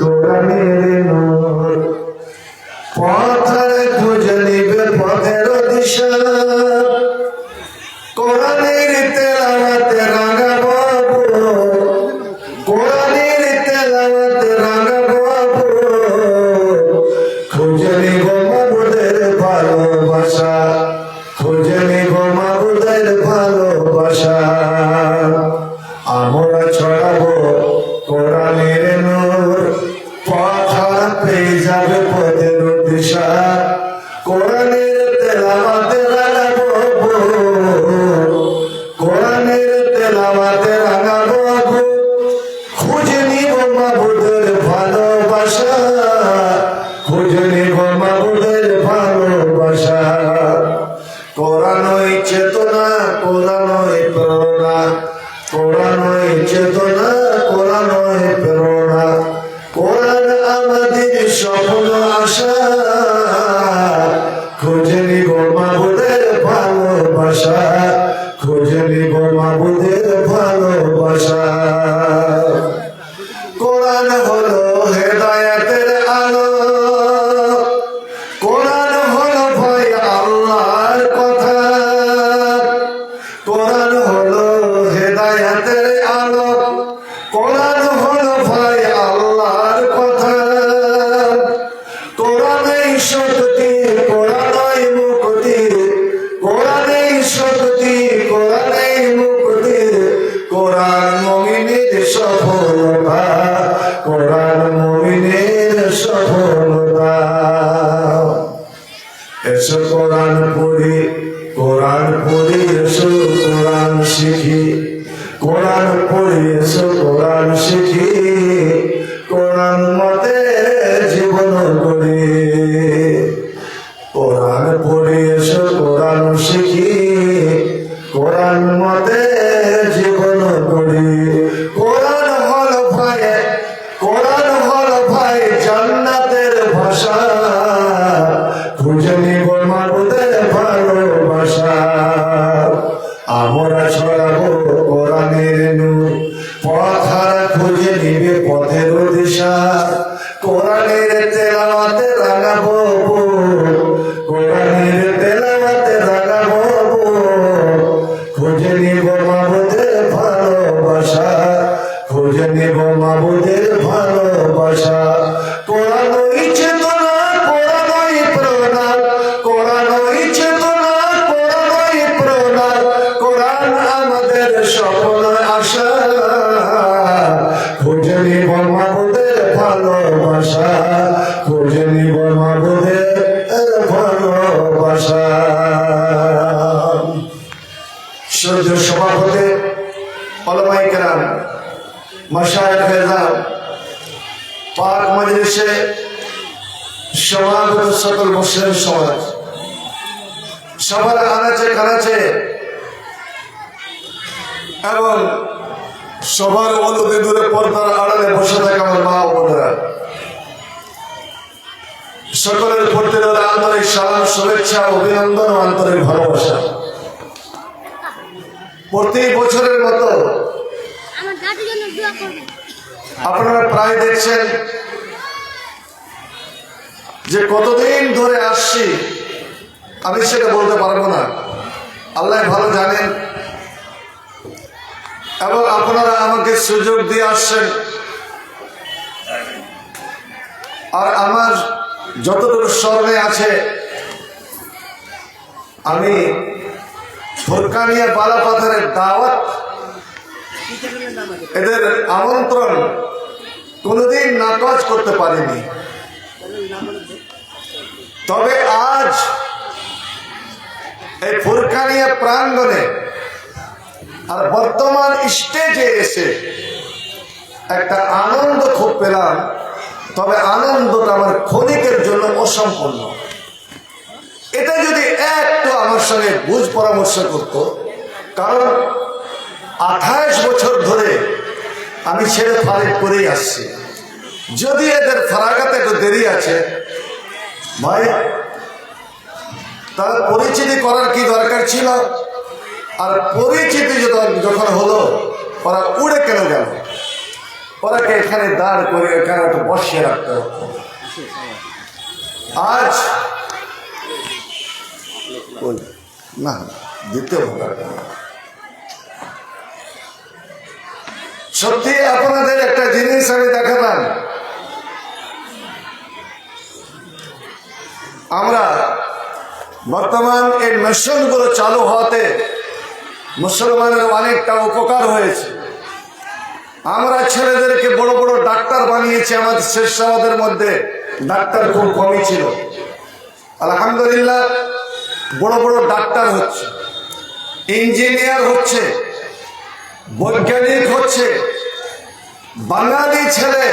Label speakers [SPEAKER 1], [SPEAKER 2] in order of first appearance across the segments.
[SPEAKER 1] কোরআনের নূর পথে খুঁজে নিবে পথের দিশা কোরআনের তেলাওয়াতে রাঙাবো কোরআনের তেলাওয়াতে রাঙাবো খুঁজে নিব মাবুদের ভালোবাসা খুঁজে নিব মাবুদের ভালোবাসা আমরা ছড়াবো কোরআনের নূর পথ পেয়ে যাবে পথের দিশা কোরআনের তেলাওয়াতে রাঙাবো কোরআনের তেলাওয়াতে রাঙাবো খুঁজে নিব মাবুদের ভালোবাসা খুঁজে নিব মাবুদের ভালোবাসা কোরআনই চেতনা কোরআনই প্রেরণা কোরআনই চেতনা কোরআনই প্রেরণা কোরআন আমাদের স্বপ্ন আশা খুঁজে নিব মাবুদের ভালোবাসা খুঁজে নিব মাবুদের ভালোবাসা কোরআন হলো হেদায়েতের আলো কোরআন হলো ভয় আল্লাহর কথা কোরআন হলো হেদায়েতের আলো কোরআন হলো ভয় আল্লাহর কথা কোরআনেই শক্তি কোরআনই মুক্তি কোরআনেই শক্তি কোরআনেই মুক্তি কোরআন মুমিনের সফলতা কোরআন মুমিনের সফলতা এসো কোরআন পড়ি এসো কোরআন শিখি কোরআন পড়ি এসো কোরআন শিখি কোরআন মতে জীবন করি কোরআন পড়ি এসো কোরআন শিখি কোরআন মতে জীবন করি কোরআন হল ভাই জান্নাতের ভাষা খুঁজে নিব মাবুদের ভালোবাসা আমরা ছড়াবো কোরআনের নূর পথ খুঁজে নিবে পথের দিশা কোরআনের তেলাওয়াতে রাঙাবো কোরআনের তেলাওয়াতে রাঙাবো খুঁজে নিব মাবুদের ভালোবাসা খুঁজে নিব মাবুদের ভালোবাসা কোরআনই চেতনা কোরআনই প্রেরণা কোরআনই চেতনা কোরআনই প্রেরণা কোরআন আমাদের স্বপ্ন আশা খুঁজে নিব মাবুদের ভালোবাসা খুঁজে নিব মাবুদের ভালোবাসা সূর্য সভাপতি ওলামায়ে কেরাম মাশায়েখ হেজাব পাক মজলিসে সমাগত সকল মুসলিম সমাজ সবার আনাচে কানাচে এবং সবার অনুদে দূরে পর্দার আড়ালে বসে থাকে আমার মা ও বোনেরা সকলের প্রতি আন্তরিক সালাম শুভেচ্ছা অভিনন্দন ও আন্তরিক ভালোবাসা প্রতি বছরের মতো আপনারা প্রায় দেখছেন যে কতদিন ধরে আসছি আমি সেটা বলতে পারবো না আল্লাহ ভালো জানেন এবং আপনারা আমাকে সুযোগ দিয়ে আসছেন আর আমার যতটুকু স্মরণে আছে আমি ফুরকানিয়া বালাপাথরের দাওয়াত এদের আমন্ত্রণ কোনোদিন নাকচ করতে পারিনি তবে আজ এই ফুরকানিয়া প্রাঙ্গণে আর বর্তমান স্টেজে এসে একটা আনন্দ খুব পেলাম তবে আনন্দটা আমার ক্ষণিকের জন্য অসম্পূর্ণ এটা যদি একটু আমার সঙ্গে বুঝ পরামর্শ করত কারণ 28 বছর ধরে আমি ছেড়ে ফারিক করেই আসছি যদি এদের ফারাকাতে একটু দেরি আছে ভাই তার পরিচিতি করার কি দরকার ছিল আর পরিচিতি যখন হলো ওরা উড়ে কেন গেল ওরাকে এখানে দাঁড় করে এখানে তো বসিয়ে রাখতে হতো। আজ না দিতে হবে। সত্যি আপনাদের একটা জিনিস আমি দেখালাম, আমরা বর্তমান এই মিশনগুলো চালু হওয়াতে মুসলমানের অনেকটা উপকার হয়েছে। আমরা ছেলেদেরকে বড় বড় ডাক্তার বানিয়েছি। আমাদের শেষাবাদের মধ্যে ডাক্তার খুব কমই ছিল। আলহামদুলিল্লাহ বড় বড় ডাক্তার হচ্ছে, ইঞ্জিনিয়ার হচ্ছে, বৈজ্ঞানিক হচ্ছে। বাঙালি ছেলে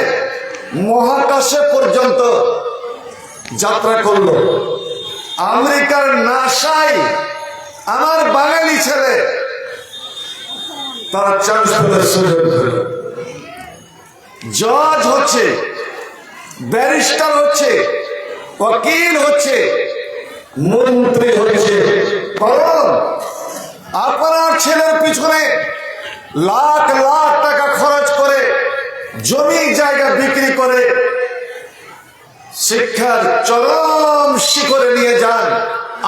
[SPEAKER 1] মহাকাশে পর্যন্ত যাত্রা করলো। আমেরিকার নাসায় আমার বাঙালি ছেলে তারা চান্স পেল, সুযোগ পেল। জজ হচ্ছে, ব্যারিস্টার হচ্ছে, ওকিল হচ্ছে, মন্ত্রী হচ্ছে। কারণ আপনার ছেলের পিছনে লাখ লাখ টাকা খরচ করে জমি জায়গা বিক্রি করে শিক্ষার চরম শিখরে নিয়ে যান।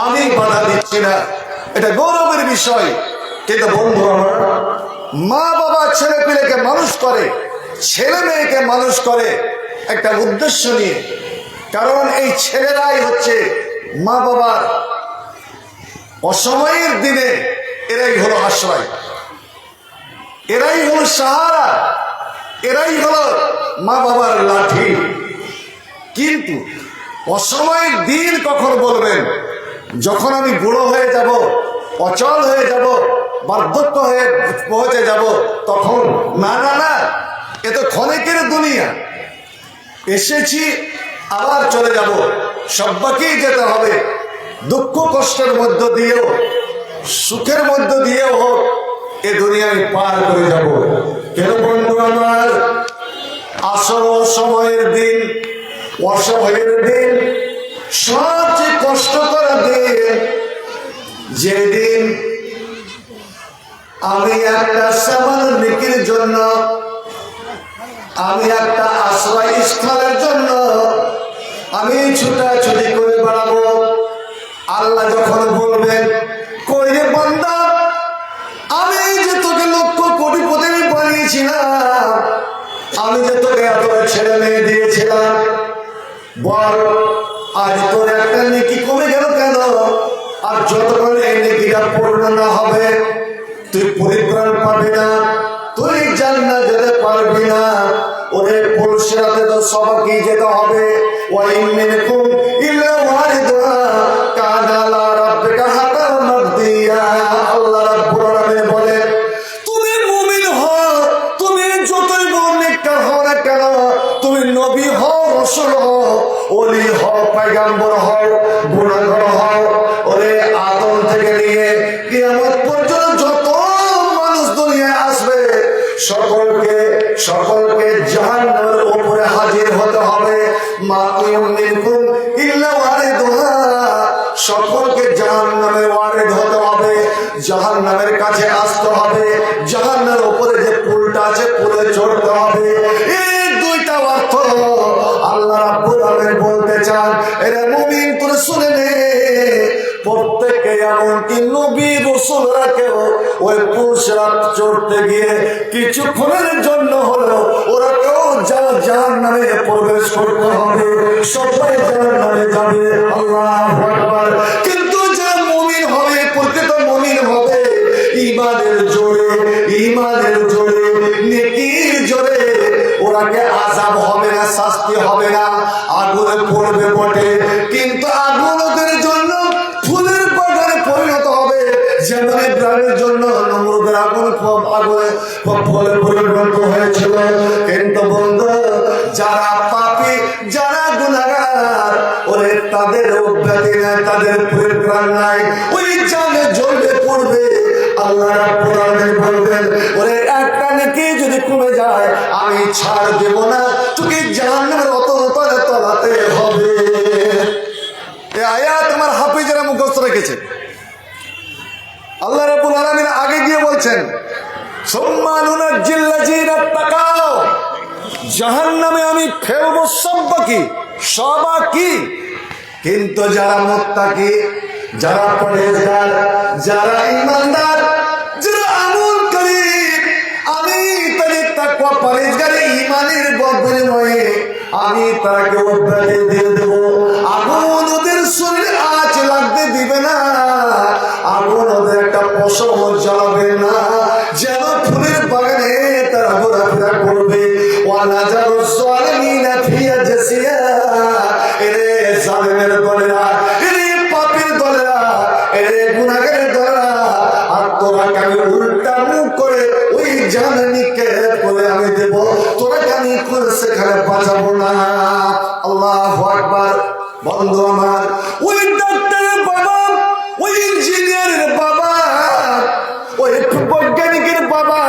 [SPEAKER 1] আমি বাধা দিচ্ছি না, এটা গৌরবের বিষয়। কিন্তু বন্ধু আমার, মা বাবা ছেলে পেলেকে মানুষ করে, ছেলে মেয়েকে মানুষ করে একটা উদ্দেশ্য নিয়ে। কারণ এই ছেলেরাই হচ্ছে মা বাবার অসময়ের দিনে এরাই হলো আশ্রয়, এরাই হলো সাহারা, এরাই হলো মা বাবার লাঠি। কিন্তু অসময়ের দিন কখন বলবেন? যখন আমি বুড়ো হয়ে যাব, অচল হয়ে যাব, বার্ধক্য হয়ে পৌঁছে যাব, তখন। না না না, এ তো ক্ষণিকের দুনিয়া। এসেছি, আবার চলে যাব, সবাইকেই যেতে হবে। দুঃখ কষ্টের মধ্য দিয়েও, সুখের মধ্য দিয়েও হোক, এ দুনিয়ায় পার করে যাব। কেন বন্ধু আমার, আসল সময়ের দিন, অসহায়ের দিন, সবচেয়ে কষ্ট করা দিন, যেদিন আমি একটা সামান্য নেকির জন্য, আমি একটা আশ্রয় স্থলের জন্য আমি ছুটাছুটি করে বেড়াবো। আল্লাহ যখন বলবেন, কই রে বান্দা, আমি যে তোকে লক্ষ কোটিপতি বানিয়েছিলাম, আমি যে তোকে এত ছেলে মেয়ে দিয়েছিলাম, বল আজ তোর একটা নেকি কমে গেল কেন? আর যতক্ষণ এই নেকিটা পূর্ণ না হবে, তুই পরিত্রাণ পাবি না, তুই জান্নাত যেতে পারবি না। ওদের পুরুষরাতে তো সবাইকে যেতে হবে। ওয়াই মিনকুম ইল্লা ওয়ারিদুহা কানা আলা রাব্বিকা হাতাম মারদিয়া। আল্লাহ রাব্বুল আলামিন বলেন, তুমি মুমিন হও, তুমি যতই বড় নেককার হও না কেন, তুমি নবী হও, রাসূল হও, ওলি হও, পয়গম্বর হও, গুনাহগার হও, ওরে আদম থেকে নিয়ে কিয়ামত পর্যন্ত যত মানুষ দুনিয়ায় আসবে, সকলকে জাহান্নামের উপরে হাজির হতে হবে। মা মিনকুম ইল্লা ওয়ারিদুহা, সকলকে জাহান্নামের ওয়ারিদ হতে হবে, জাহান্নামের কাছে আসতে হবে, জাহান্নামের উপরে যে পুলটা আছে পুলে চড়তে হবে। এই দুইটা অর্থ আল্লাহ রাব্বুল আলামিন বলতে চান। এরা মুমিন, তোরা শুনে নে, প্রত্যেকে এমনকি নবী রাসূলরা কেউ ওই পুরুষরা চড়তে গিয়ে কিছুক্ষণের জন্য হলো ওরা কেউ জাহান্নামে প্রবেশ করতে হবে, সবাই জাহান্নামে যাবে। আল্লাহু আকবার। কিন্তু যে মুমিন হবে, প্রকৃত মুমিন হবে, ঈমানের জোরে, নেকির জোরে, ওরাকে আযাব হবে না, শাস্তি হবে না, আগুনে পড়বে বটে, কিন্তু আগুন ওদের জন্য ফুলের বাগানে পরিণত হবে। যেমন ইব্রাহিমের জন্য নমরুদের আগুনে ফলে পরিণত হয়েছিল। কিন্তু বন্ধু, যারা পাপী, যারা গুনাহগার, ওরে তাদের অব্যাহতি নাই, তাদের পরিত্রাণ নাই, ওই জানে জ্বলবে পড়বে। আল্লাহ রাব্বুল আলামিন বলবেন, ওরে একটা নেকি যদি কমে যায়, আমি ছাড় দেব না, তোকে জাহান্নামের অতলে তলাতে হবে। এই আয়াত আমার হাফিজেরা মুখস্থ রেখেছে। আল্লাহ রাব্বুল আলামিন আগে গিয়ে বলছেন, সুম্মা নুনাজ্জিল লাযিনা তাকাও জাহান্নামে আমি ফেলবো সবাইকে, সবাইকে। কিন্তু যারা মুত্তাকি, যারা পরহেজগার, যারা ঈমানদার, যারা আমলকারী, আমি তাদের তাকওয়া পরহেজগারি ঈমানের বিনিময়ে আমি তাকে অব্যাহতি দিয়ে দেব। আগুন ওদের শরীরে আঁচ লাগতে দিবে না, আগুন ওদের একটা পশম জ্বালাবে না, যেন ফুলের বাগানে তারা ঘোরাফেরা করবে। ওয়ালা জারু যালিমিনা ফিয়া জাসিয়া, এরে জালিমের দলেরা, এরে পাপীর দলেরা, এরে গুনাহগারের দলেরা, আর তোরা আমি উল্টা মুখ করে ওই জাহান্নামীকে বলে আমি দেব, তোরা আমি সেখানে বাঁচাবো না। আল্লাহু আকবার। বন্ধু আমার, ওই ডাক্তারের বাবা, ওই ইঞ্জিনিয়ারের বাবা, ওই বৈজ্ঞানিকের বাবা,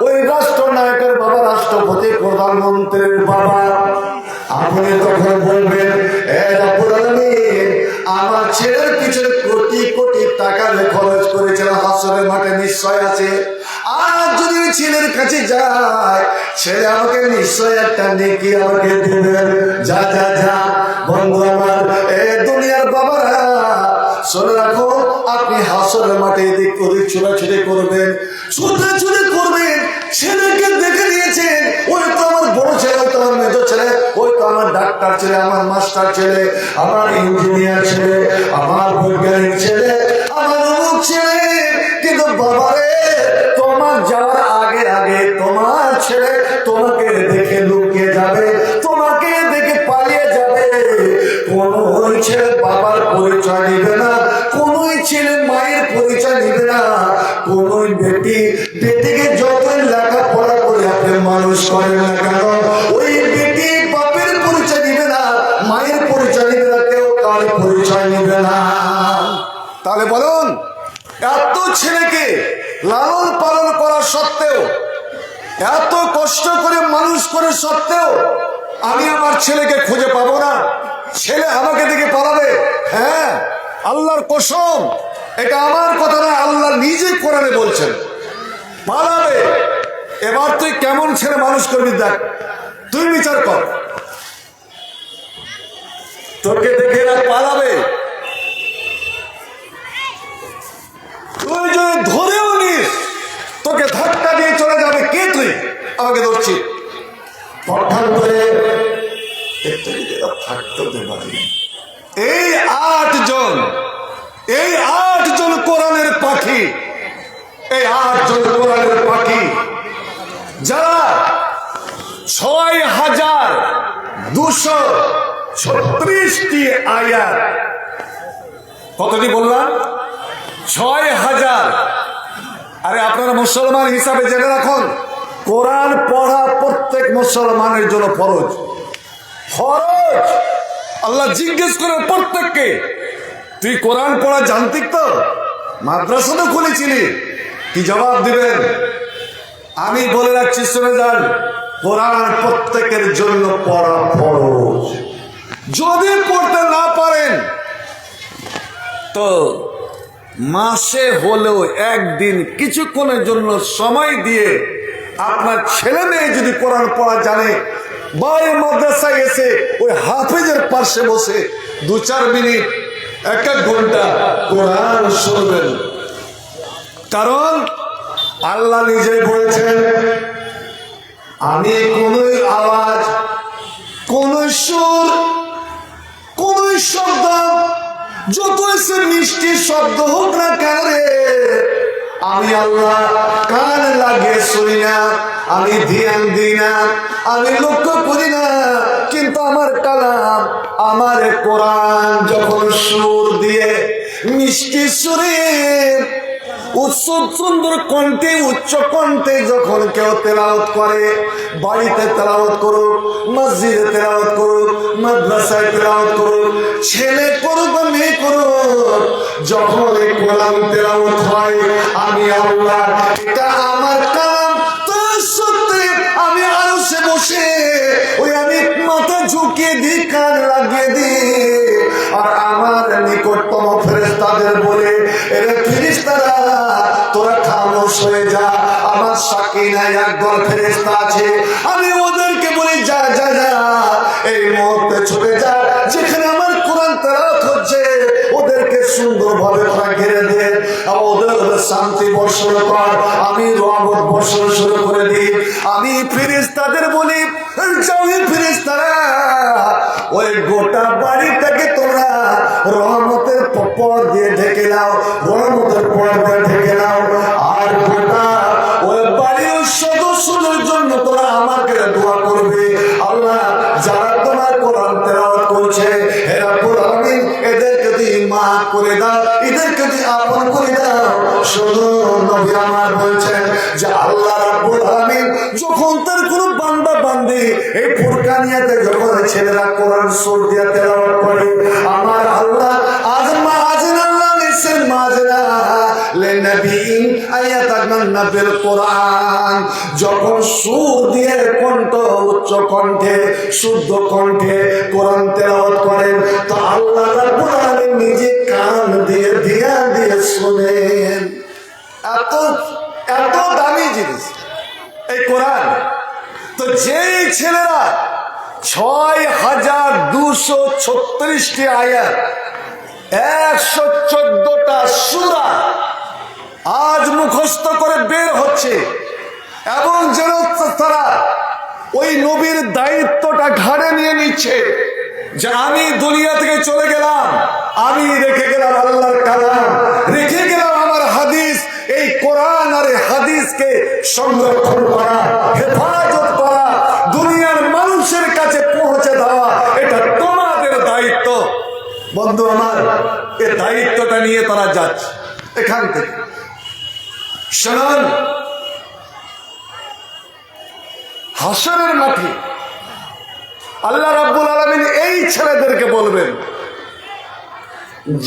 [SPEAKER 1] ওই রাষ্ট্রনায়কের বাবা, রাষ্ট্রপতি প্রধানমন্ত্রীর বাবা, আপনি তখন বলবেন, এ রব্বুল আলামিন, আমার ছেলের পিছনে কোটি কোটি টাকা খরচ করেছিল, হাসরের মাঠে নিশ্চয় আছে। আর যদি ছেলের কাছে যায়, ছেলে আমাকে নিশ্চয় একটা নেকি আমাকে দেবেন। যা যা যা। বন্ধু আমার, এ দুনিয়ার বাবারা শুনে রাখো, আপনি হাসরের মাঠে এদিক ওদিক ছোটাছুটি করবেন, ছোটাছুটি করবেন। ছেলেকে দেখে নিয়েছেন, ওই তো আমার বড় ছেলে, ওই তো আমার মেজর ছেলে, ওই তো আমার ডাক্তার ছেলে, আমার মাস্টার ছেলে, আমার ইঞ্জিনিয়ার ছেলে, আমার বৈজ্ঞানিক ছেলে, আমার অমুক ছেলে। কিন্তু বাবারে, তোমার যাওয়ার আগে আগে তোমার ছেলে তোমাকে দেখে লুকিয়ে যাবে, তোমাকে দেখে পালিয়ে যাবে। কোন ছেলে বাবার পরিচয় নিবে না, কোন ছেলে মায়ের পরিচয় নিবে না, কোন বেটিকে যতই লেখাপড়া করে আপনি মানুষ করেন না কেন, ওই বেটি বাপের পরিচয় নিবে না, মায়ের পরিচয় নিবে না, কেউ কার পরিচয় নিবে না। তাহলে বলুন, এত ছেলেকে লালন পালন করা সত্ত্বেও, এত কষ্ট করে মানুষ করে সত্ত্বেও আমি আমার ছেলেকে খুঁজে পাবো না, ছেলে আমাকে দেখে পালাবে। হ্যাঁ, আল্লাহর কসম, এটা আমার কথা না, আল্লাহ নিজে কোরআনে বলছেন পালাবে। এবার তুই কেমন ছেলে মানুষ করবি দেখ, তুই বিচার কর। তোকে দেখে এরা পালাবে, তুই যদি ধরেও নিস, তোকে ধাক্কা দিয়ে চলে যাবে। কে তুই আমাকে ধরছি? এই 8 জন, এই 8 জন কোরআনের পাখি, এই 8 জন কোরআনের পাখি, যারা 6236টি আয়াত, কতটি বললাম? 6000। আরে আপনারা মুসলমান হিসাবে জেনে রাখুন, কোরআন পড়া প্রত্যেক মুসলমানের জন্য ফরজ। ফরজ। আল্লাহ জিজ্ঞেস করে প্রত্যেককে, তুই কোরআন পড়া জানতিস তো? মাদ্রাসা তো খুলেছিলি, কি জবাব দিবেন? আমি বলে রাখছি, শুনে যান, কোরআন প্রত্যেকের জন্য পড়া ফরজ। যদি পড়তে না পারেন তো মাসে হলেও একদিন কিছুক্ষণের জন্য সময় দিয়ে আপনার ছেলে মেয়ে যদি কোরআন পড়া জানে, বাইরে মাদ্রাসায় এসে ওই হাফেজের পাশে বসে 2-4 মিনিট, 1 ঘন্টা কোরআন শুনবেন। কারণ আল্লাহ নিজে বলেছেন, আমি কোন আওয়াজ, কোন সুর, কোন শব্দ, যত সে মিষ্টি শব্দ হোক না কেন রে, আমি আল্লাহ কান লাগে শুনি না, আমি ধ্যান দিই না, আমি লক্ষ্য করি না। কিন্তু আমার কালাম, আমার কোরআন যখন সুর দিয়ে মিষ্টি সুরে উচ্চ সুন্দর কণ্ঠে, উচ্চ কণ্ঠে যখন কেউ তেলাওয়াত করে, বাড়িতে তেলাওয়াত করুক, মসজিদে তেলাওয়াত করুক, মাদ্রাসায় তেলাওয়াত করুক, ছেলে করুক বা মেয়ে করুক, যখন এই কোরআন তেলাওয়াত হয়, আমি আল্লাহ, এটা আমার কালাম, তার সত্ত্বে আমি আরশে বসে ওই আমি মাথা ঝুঁকিয়ে দিই, কান লাগিয়ে দিই, আর আমার নিকটতম ফেরেশতাদের বলে, এরা ফেরেশতারা তোরা খামোশ হয়ে যা, আমার সাকিনায় একদল ফেরেশতা আছে, আমি ওদেরকে বলে এই মুহূর্তে ছুটে যা, যেখানে আমার কোরআন তেলাওয়াত হচ্ছে ওদেরকে সুন্দরভাবে ঘিরে দিয়ে ওদের শান্তি বর্ষণ কর, আমি রহমত বর্ষণ শুরু করে দিই। আমি ফেরেশতাদের বলি, যাও ফেরেশতারা, ওই গোটা বাড়িটাকে তোমরা রহমতের পর দিয়ে ঢেকে নাও, রহমতের পর দিয়ে ঢেকে নাও। আর গোটা ওই বাড়ির সদস্যদের জন্য তোরা আমাকে দোয়া করবে। আল্লাহ, যারা তোমার কোরআন তেলাওয়াত করছে, হে রব্বুল আলামিন, এদেরকে তুই মাফ করে দাও, এদেরকে তুই আপন করে দাও। শুধু নবী আমার বলছেন যে আল্লাহ রাব্বুল আলামিন যখন তার কোনো বান্দা বান্দি এই ফুরকানিয়াতে যখন ছেলেরা কোরআন সুর দিয়ে তেলাওয়াত করে, আমার আল্লাহ আজমা আজনাল্লাহ নিসেন মাজরা লিনবিয়িন আয়াতাগান্না বিল কোরআন, যখন সুর দিয়ে কণ্ঠ উচ্চ কণ্ঠে শুদ্ধ কণ্ঠে কোরআন তেলাওয়াত করেন, তো আল্লাহ রাব্বুল আলামিন নিজে কান দিয়ে দিয়া দিয়ে শুনেন। এত এত দামি জিনিস এই কোরআন। তো যেই ছেলেরা ৬,২৩৬টি আয়াত, ১১৪টা সূরা আজ মুখস্থ করে বের হচ্ছে, এবং যেন তারা ওই নবীর দায়িত্বটা ঘাড়ে নিয়ে নিচ্ছে যে আমি দুনিয়া থেকে চলে গেলাম, আমি রেখে গেলাম আল্লাহর কালাম, রেখে গেলাম আমার হাদিস। এই কোরআন আর হাদিসকে সংরক্ষণ করা, হেফাজত করা, দুনিয়ার মানুষের কাছে পৌঁছে দেওয়া, এটা তোমাদের দায়িত্ব। বন্ধু আমার, এই দায়িত্বটা নিয়ে তারা যাচ্ছে এখান থেকে। শুনুন, হাসরের মাঠে আল্লাহ রাব্বুল আলামিন এই ছেলেদেরকে বলবেন,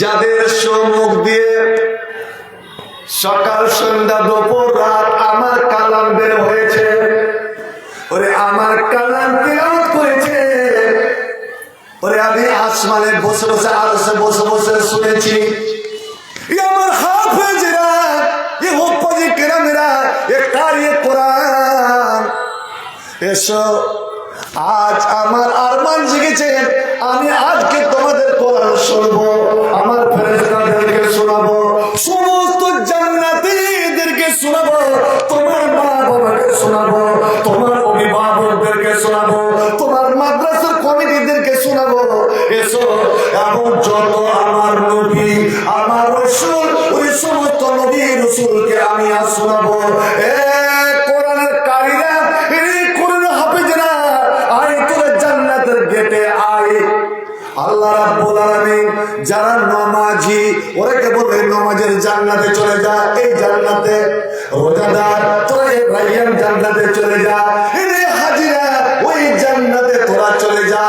[SPEAKER 1] যাদের সম্মুখ দিয়ে সকাল সন্ধ্যা দুপুর রাত আমার কালাম বের হয়েছে, ওরে আমার কালাম তিলাওয়াত করেছে, ওরে আমি আসমানে বসে বসে আরশে বসে বসে শুনেছি, আমার হাফেজরা, এ হুফাজে কেরামেরা, এ কারি কোরআন, এসো আজ আমার আরমান জেগেছে, আমি আজকে তোমাদের কোরআন শুনবো, আমার ফেরেশতাদেরকে শোনাবো, সমস্ত জান্নাতীদেরকে শোনাবো, তোমার মা বাবাকে শোনাবো, তোমার অভিভাবকদেরকে শোনাবো, তোমার মাদ্রাসার কমিটিদেরকে শোনাবো। এসো, এবং যত আমার নবী আমার রাসূল, ওই সমস্ত নবী রাসূলকে আমি আজ শোনাবো। এ কোরআনের কারীরা, এই কোরআনের হাফেজরা, আয় তোরা জান্নাতের গেটে আয়। আল্লাহ রাব্বুল আলামিন যারা নামাজি, ওরাকে বলে নামাজের জান্নাতে চলে যা, এই জান্নাতে রোজাদার তোরা এই রায়্যান জান্নাতে চলে যা, এই হাজিরা ওই জান্নাতে তোরা চলে যা।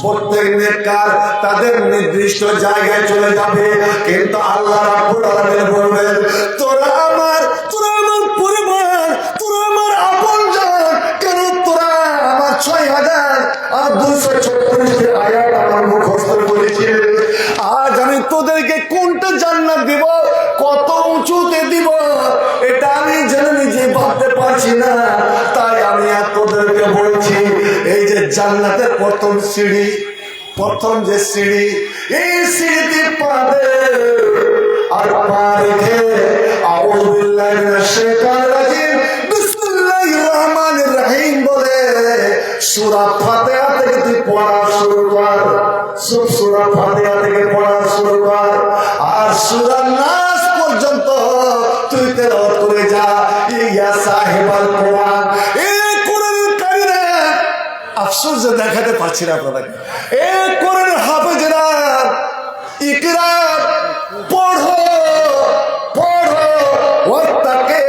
[SPEAKER 1] প্রত্যেক নেককার তাদের নির্দিষ্ট জায়গায় চলে যাবে, কিন্তু আল্লাহ রাব্বুল আলামিন বলবেন, তোরা আমার পরিবার, তোরা আমার আপনজন, কেন তোরা আমার ৬,২৩৬টি আয়াত আমার মুখস্থ করেছিস, আজ আমি তোদেরকে কোনটা জান্নাত দিব, কত উঁচুতে দিব, এটা আমি যেন নিজে ভাবতে পারছি না। তাই আমি আর তোদেরকে বলছি, এই যে জান্নাতের প্রথম সিঁড়ি, প্রথম যে সিঁড়ি, এই সিঁড়িতে পাবে আর পা রেখে আউযু বিল্লাহি মিনাশ শাইতানির রাজিম বিসমিল্লাহির রহমানির রহিম বলে সূরা ফাতিহা থেকে তুই পড়া শুরু কর, সূরা ফাতিহা থেকে পড়া শুরু কর, আর সূরা নাস পর্যন্ত তুই তেলাওয়াত করে যা। ইয়া সাহিবাল কোরআন, এই কোরআনের কারীরা, আফসোস যে দেখাতে পারছি না আপনাদেরকে, এই কোরআনের হাফেজরা, ইকরা, পড়ো পড়ো, ওয়াত্তাকে,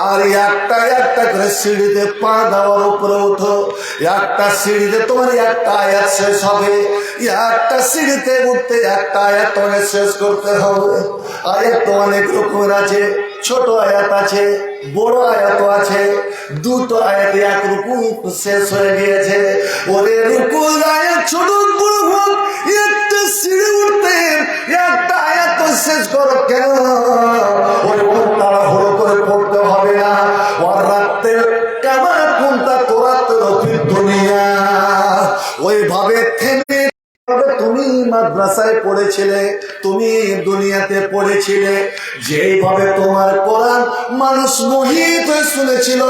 [SPEAKER 1] আর একটা একটা করে সিঁড়িতে পা দেওয়ার উপরে উঠো। একটা সিঁড়িতে তোমার একটা আয়াত শেষ হবে, একটা সিঁড়িতে উঠতে একটা আয়াত তোমাকে শেষ করতে হবে। আয়াত তো অনেক রকমের আছে, ছোট আয়াত আছে, বড় আয়াত আছে, দুটো আয়াতে এক রুকু শেষ হয়ে গিয়েছে। ওরে রুকু আয়াত ছোট বড় হোক, একটা সিঁড়ি উঠতে একটা আয়াত তো শেষ করো কেন? ওই তাড়াহুড়ো করে পড়তে হবে না। ওর রাত্রে কেমন কোনটা তোরা তো ওইভাবে থেমে তুমি মাদ্রাসায় পড়েছিলে, তুমি দুনিয়াতে পড়েছিলে, যেইভাবে তোমার কোরআন মানুষ মোহিত হয়ে শুনেছিল,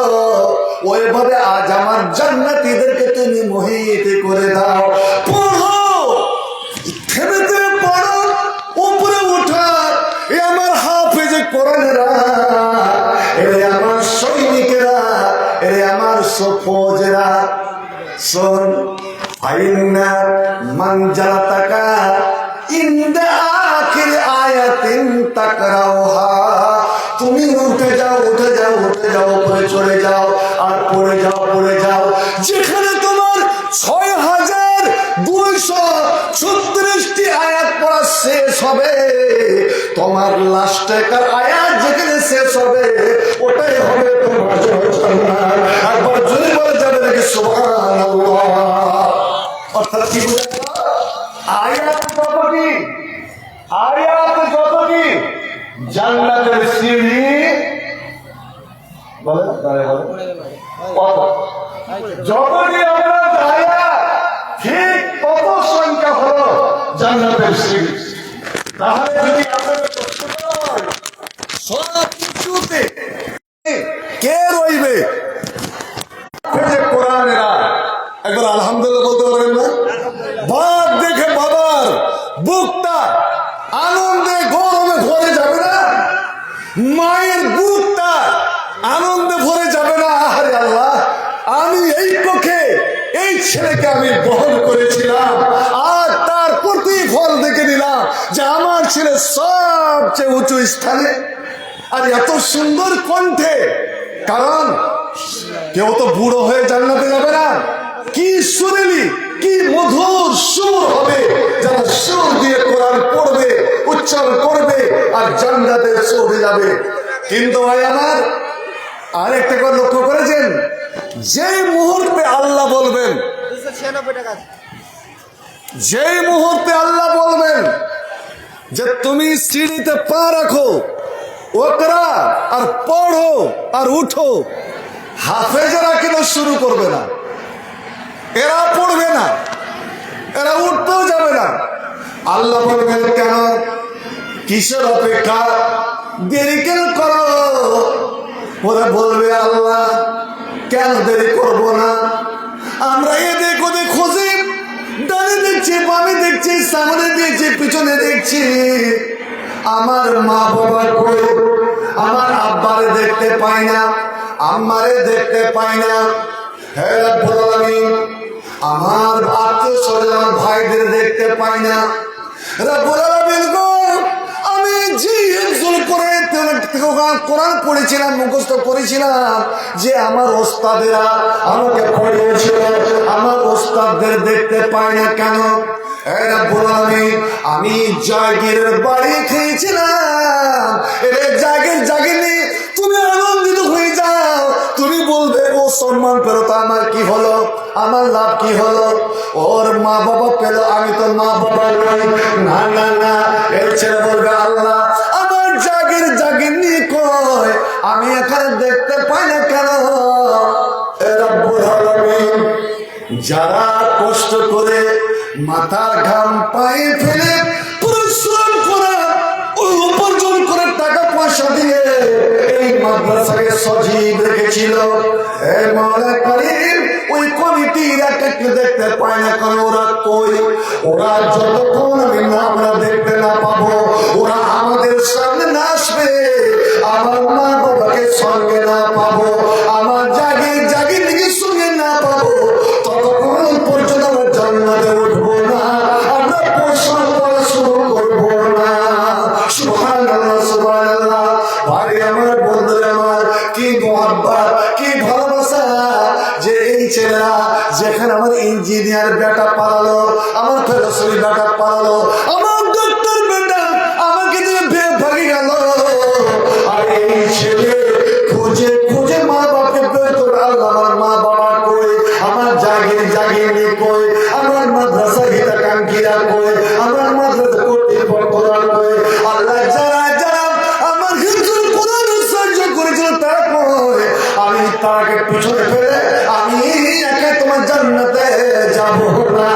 [SPEAKER 1] ওইভাবে আজ আমার জান্নাতীদেরকে তুমি মোহিত করে দাও। পড়ো, থেমে থেমে পড়ো, উপরে উঠা। এ আমার হাফেজে কোরআনেরা, এরে আমার সৈনিকেরা, এরে আমার সফোজেরা, শোন, ফাইন্না মানজালাতাকা ইনদা আখির আয়াতিন তাকরাউহা। তুমি উঠে যাও, উঠে যাও, উঠে যাও, উপরে চলে যাও, আর পড়ে যাও, পড়ে যাও। যেখানে তোমার ৬,২৩৬টি আয়াত পড়া শেষ হবে, তোমার লাস্ট একটা আয়াত যেখানে শেষ হবে, ওটাই হবে তোমার জান্নাত। একবার জোরে বলে যাবে নাকি সুবহানাল্লাহ। অর্থাৎ কি বুঝলেন? আয়াত যতটি, আয়াত যতটি, জান্নাতের সিঁড়ি বলে কত? যতটি আমরা আয়াত, ঠিক তত সংখ্যা হলো জান্নাতের সিঁড়ি। তাহলে যদি আপনাদের প্রশ্ন হয়, সব কিছুতে কে রইবে? কোরআনেরা একবার আলহামদুলিল্লাহ বলতে পারবেন না? বাপ দেখে বাবার বুকটা আনন্দে গৌরবে ভরে যাবে না? মায়ের বুকটা আনন্দে ভরে যাবে না? আরে আল্লাহ, আমি এই পক্ষে এই ছেলেকে আমি বহন করেছিলাম, আর তার প্রতিফল দেখে নিলাম যে আমার ছেলে সবচেয়ে উঁচু স্থানে, আর এত সুন্দর কণ্ঠে। কারণ কেউ তো বুড়ো হয়ে জান্নাতে যাবে না। কি সুরেলি, কি মধুর সুর হবে যারা সুর দিয়ে কোরআন পড়বে, উচ্চারণ করবে, আর জান্নাতে চলে যাবে। কিন্তু ভাই আমার আরেকটা কথা লক্ষ্য করেছেন, যে মুহূর্তে আল্লাহ বলবেন, যেই মুহূর্তে আল্লাহ বলবেন যে তুমি সিঁড়িতে পা রাখো, ওকরা আর পড়ো আর উঠো, হাফেজেরা কিন্তু শুরু করবে না, এরা পড়বে না, এরা উঠতেও যাবে না। আল্লাহ বলবেন কেন, কিসের অপেক্ষা, দেরি কেন করো? ওরা বলবে আল্লাহ কেন দেরি করব না, আমরা এদিক ওদিক খুঁজি, ডানে দেখছি, বামে দেখছি, সামনে দেখছি, পিছনে দেখছি, আমার মা বাবার কই, আমার আব্বারে দেখতে পাই না, আম্মারে দেখতে পাই না। হে রব্বুল আলামিন, আমার আত্মীয় স্বজন, আমার ভাইদের দেখতে পাই না। রব্বুল আলামিন গো, আমি যে একজন করে কোরআন পড়েছিলাম, মুখস্থ করেছিলাম, যে আমার ওস্তাদেরা আমাকে পড়িয়েছিল, আমার ওস্তাদদের দেখতে পাই না কেন? হে রব্বুল আলামিন, আমি জাগিরের বাড়ি খেয়েছিলাম, এর জাগির জাগিনি, তুমি আনন্দিত হয়ে যাও, তুমি বলবে ও সম্মান পেলো, তো আমার কি হলো, আমার লাভ কি হলো? ওর মা বাবা পেলো, আমি তো মা বাবা নই। না না না, এর ছেলে বলবে আল্লাহ আমার জাগির জাগির নিয়ে কয়, আমি এখানে দেখতে পাই না কেন? রব্বুল আলামিন, যারা কষ্ট করে মাথার ঘাম পায়ে ফেলে পরিশ্রম করা, ওই উপার্জন করে টাকা পয়সা দিয়ে এই মাদ্রাসাকে সজীব রেখেছিল, এই মাওলা কারীম, ওই কমিটির একটা দেখতে পায় না কারণ ওরা কই? ওরা যতক্ষণ আমি আমরা দেখতে না পাবো, ওরা আমাদের সামনে না আসবে, আমার মা বাবাকে সঙ্গে না পাবো, আমার জাগির জাগির নিজের সঙ্গে না পাবো, ততক্ষণ পর্যন্ত আমরা জান্নাতে উঠবো না, আমরা পয়সা করা শুরু করবো না। সুবহানাল্লাহ, সুবহানাল্লাহ। ভাই আমার, বন্ধুরা আমার, কি মহব্বত, কি ভালোবাসা যে এই ছেলেরা, যেখানে আমার ইঞ্জিনিয়ার বেটা পালালো, আমার ফেরোসরি বেটা পালালো, আমার ডক্টর বেটা আমাকে দিয়ে ভাগে গেল, আর এই ছেলে খুঁজে খুঁজে মা বাপকে বের করে, আল্লাহ আমার মা বাবা কই, আমার জাগির জাগির কই, আমার মাদ্রাসা হিতাকাঙ্ক্ষীরা কই, আমার মাদ্রাসা কর্তৃপক্ষরা কই, আল্লাহ যারা যারা আমার হিজুর কোরআন সাহায্য করেছিল তারা কই, আমি তাকে পিছনে ফেলে আমি একা তোমার জান্নাতে যাব না।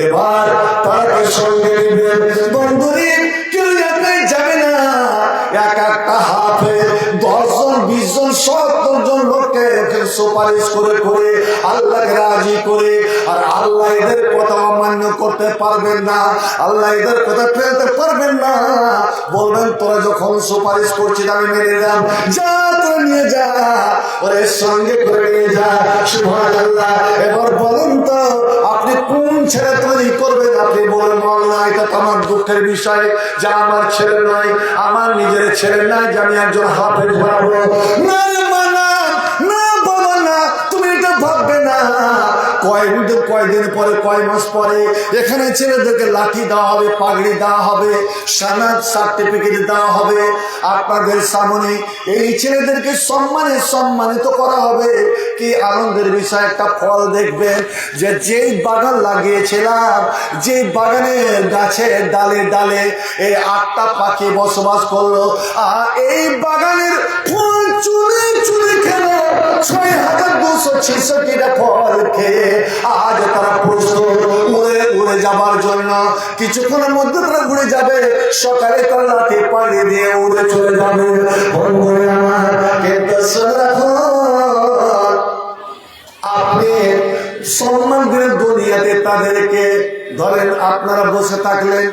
[SPEAKER 1] এবার তাকে সঙ্গে নিবেন। বন্ধুরে কেউ একাই যাবে না, এক একটা হাফেজ 10 জন 20 জন 70 জন লোককে সুপারিশ করে করে আল্লাহকে রাজি করে, আর আল্লাহ এদের কথা অমান্য করতে পারবেন না, আল্লাহ এদের কথা ফেলতে পারবেন না। বলবেন তোরা যখন সুপারিশ করছিস আমি মেনে নিলাম, যা তোরা নিয়ে যা, ওর সঙ্গে করে নিয়ে যা। সুবহানাল্লাহ। এবার বলুন তো আপনি কোন ছেলে তৈরি করবেন? আপনি বলেন মাওলানা এটা তো আমার দুঃখের বিষয় যে আমার ছেলে নয়, আমার নিজের ছেলে নয় যে আমি একজন হাফেজ বানাবো। না মানা, না বাবা না, তুমি এটা ভাববে না। কয়দিন পরে, কয় মাস পরে এখানে ছেলেদেরকে লাঠি দেওয়া হবে, পাগড়ি দেওয়া হবে, সনদ সার্টিফিকেট দেওয়া হবে আপনাদের সামনে। এই ছেলেদেরকে সম্মানিত করা হবে। কি আনন্দের বিষয় একটা ফল দেখবেন যে যেই বাগান লাগিয়েছিলাম, যে বাগানের গাছের ডালে ডালে এই 8টা পাখি বসবাস করলো, আর এই বাগানের ফুল চুরি চুরি খেল 6266টা ফল খেয়ে আজ তারা প্রস্তুত উড়ে যাবার জন্য। কিছুক্ষণের মধ্যে তারা উড়ে যাবে, সকালে তারা লাঠি পাড়ি দিয়ে উড়ে চলে যাবে। বন্ধুরা আমার, কিন্তু আপনি সম্মান দিলেন দুনিয়াতে তাদেরকে। ধরেন আপনারা বসে থাকলেন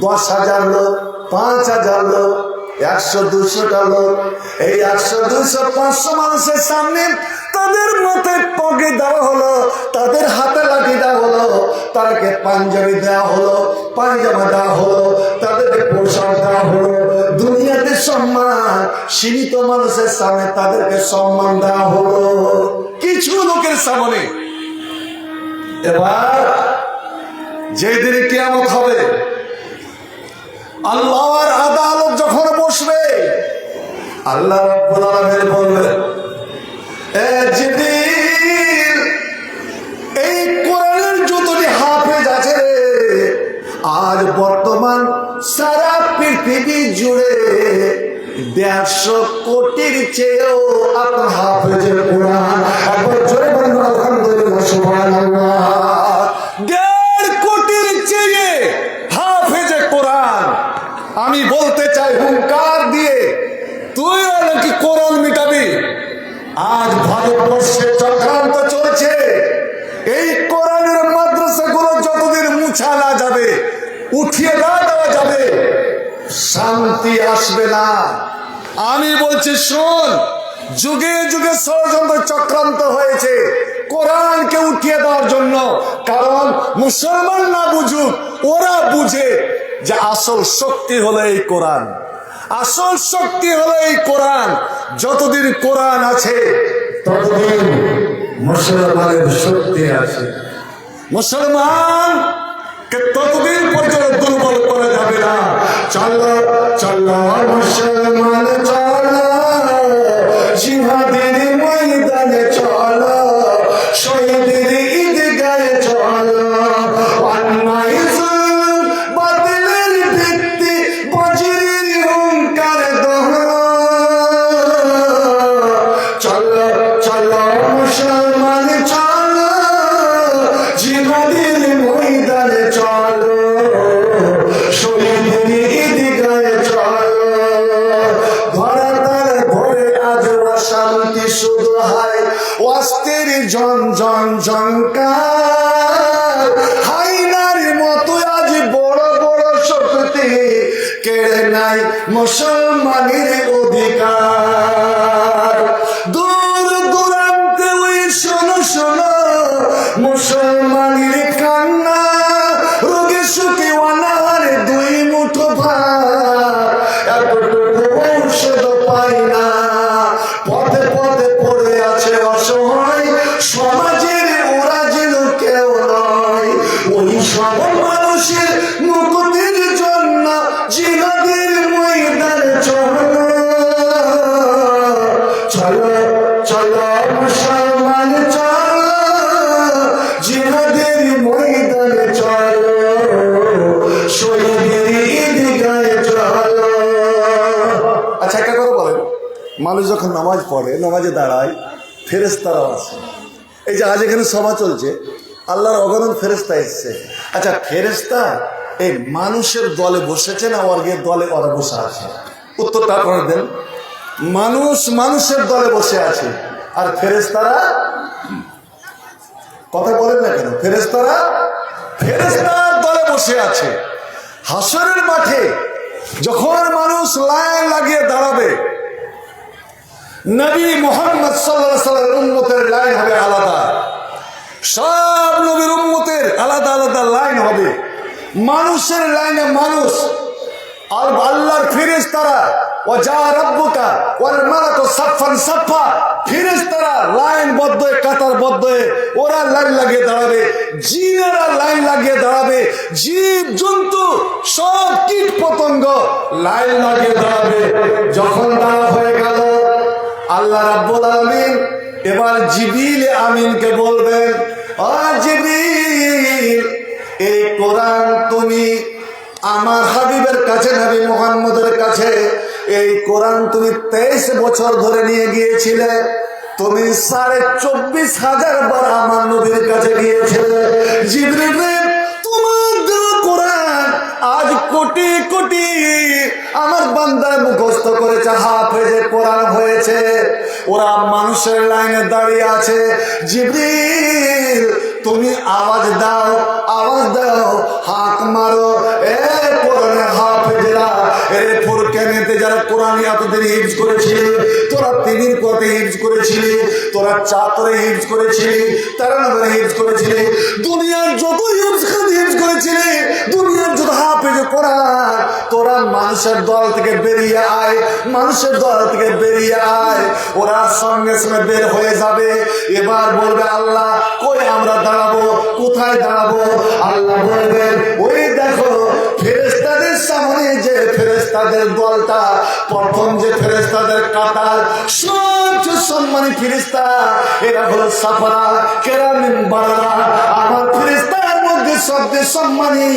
[SPEAKER 1] 10,000 লোক, 5,000 লোক, 100-200টা লোক, এই 100-200-500 মানুষের সামনে তাদের মাথায় পগে দেওয়া হলো, তাদের হাতে লাঠি দেওয়া হলো, তাদেরকে পাঞ্জাবি দেওয়া হলো, পায়জামা দেওয়া হলো, তাদেরকে পোশাক দেওয়া হলো। দুনিয়াতে সম্মান, সীমিত মানুষের সামনে তাদেরকে সম্মান দেওয়া হলো কিছু লোকের সামনে। এবার যেদিন কিয়ামত হবে, আল্লাহর আদালত যখন বসবে, আল্লাহ রাব্বুল আলামিন বলবেন, এ জিবরিল, এই কোরআনের যতটি হাফেজ আছে রে, আজ বর্তমান সারা পৃথিবী জুড়ে 150 কোটির চেয়েও আপনার হাফেজের কোরআন। একবার জোরে বলুন আলহামদুলিল্লাহ, সুবহানাল্লাহ। 1.5 কোটির চেয়ে হাফেজে কোরআন। আমি বলতে চাই হুঙ্কার দিয়ে, তুই নাকি কোরআন মিটাবি? আজ ভারতবর্ষে চক্রান্ত চলছে। এই কোরআনের মাদ্রাসাগুলো যতদিন মুছা না যাবে, উঠিয়ে না দেওয়া যাবে, শান্তি আসবে না। আমি বলছি শোন, যুগে যুগে ষড়যন্ত্র চক্রান্ত হয়েছে কোরআনকে উঠিয়ে দেওয়ার জন্য। কারণ মুসলমান না বুঝুক, ওরা বুঝে যে আসল শক্তি হলো এই কোরআন, আসল শক্তি হলো এই কোরআন। যতদিন কোরআন আছে ততদিন মুসলমানের শক্তি আছে। মুসলমান ততদিন পর্যন্ত দুর্বল করা যাবে না। চলো চলো মুসলমান চলো, জিহাদের ময়দানে চলো, শহীদের ঈদগাহে চলো, অন্যায় বাতিলের ভিত্তি বজ্রের হুঙ্কার দোহো। চলো চলো মুসলমান চলো, জিহাদের ময়দানে চলো, শহীদের ঈদগাহে চলো। ধরাতার ভরে আজ অশান্তি শুধু হয়, অস্থির জন জন ঝংকার, হাইনার মতো আজ বড় বড় শক্তি কেড়ে নাই মুসলমানের অধিকার। দূর দূরান্তে ওই শোনো শোনো মুসলমানের কান্না, রোগে সুখে অনাহারে 2 মুঠো ভাত, এতটুকু ঔষধ পাই না, পথে পথে পড়ে আছে অসহায়, সমাজের ওরা যেন কেউ নয়। ওই সব মানুষের মুক্তির জন্য জিহাদের ময়দানে চলো, চলো চলো মুসলমান চলো, জিহাদের ময়দানে চলো, শহীদের ঈদগাহে চলো। আচ্ছা একটা কথা বলেন, মানুষ যখন নামাজ পড়ে, নামাজে দাঁড়ায়, ফেরেশতারাও আছে। এই যে আজ এখানে সভা চলছে, আল্লাহর অগণন ফেরেশতা এসছে। আচ্ছা, ফেরেশতা এই মানুষের দলে বসেছে না অর্গের দলে ওরা বসে আছে? উত্তরটা আপনারা দেন। মানুষ মানুষের দলে বসে আছে, আর ফেরেশতারা কথা বলেন না কেন? ফেরেশতারা ফেরেশতার দলে বসে আছে। হাসরের মাঠে যখন মানুষ লাইন লাগিয়ে দাঁড়াবে, নবী মুহাম্মদ সাল্লাল্লাহু আলাইহি ওয়াসাল্লামের উম্মতের লাইন হবে আলাদা, সব নবীর উম্মতের আলাদা আলাদা লাইন হবে। মানুষের লাইনে মানুষ, আর আল্লাহর ফেরেশতারা ওয়াজা রাব্বুকা ওয়াল মালাকু সাফফান সাফফা, ফেরেশতারা লাইনবদ্ধ কাতারবদ্ধ ওরা লাইন লাগিয়ে দাঁড়াবে, জিনেরা লাইন লাগিয়ে দাঁড়াবে, জীব জন্তু সব কীট পতঙ্গ লাইন লাগিয়ে দাঁড়াবে। যখন দাঁড়া হয়ে গেল, আল্লাহ রাব্বুল আলামিন এবার জিবরিল আমিনকে বলবেন, ও জিবরিল, এই কোরআন তুমি আমার হাবিবের কাছে, নবী মুহাম্মদের কাছে এই কোরআন তুমি 23 বছর ধরে নিয়ে গিয়েছিলে, তুমি 24,500 বার আমার নবীর কাছে গিয়েছিলে। জিবরিল, তোমার দেওয়া কোরআন আজ কোটি কোটি আমার বান্দার মুখস্থ করেছে, হাফেজে কোরআন হয়েছে, ওরা মানুষের লাইনে দাঁড়িয়ে আছে। জিবরিল, তুমি আওয়াজ দাও, আওয়াজ দাও, হাত মারো, এ কোরআনের হাফেজরা, এ ফুরকানেতে যারা কোরআন এতদিন হিফজ করেছিলি, তোরা তিমির পথে হিফজ করেছিলি, তোরা চাতরে হিফজ করেছিলি, তারানগরে হিফজ করেছিলি, দুনিয়ার যত হিফজ করেছিলি, দুনিয়ার যত হাফেজ কোরআন, তোরা মানুষের দল থেকে বেরিয়ে আয়, মানুষের দল থেকে বেরিয়ে আয়। ওরা সঙ্গে সঙ্গে বের হয়ে যাবে। এবার বলবে, আল্লাহ কই আমরা দাঁড়াবো, কোথায় দাঁড়াবো? আল্লাহ বলবেন, ওই দেখো ফেরেশতাদের সামনে যে ফেরেশতাদের দলটা, প্রথম যে ফেরেশতাদের কাতার, সবচেয়ে সম্মানী ফেরেশতা, এরা হলো সাফারা কেরামিন বারারা, আমার ফেরেশতার মধ্যে সবচেয়ে সম্মানী।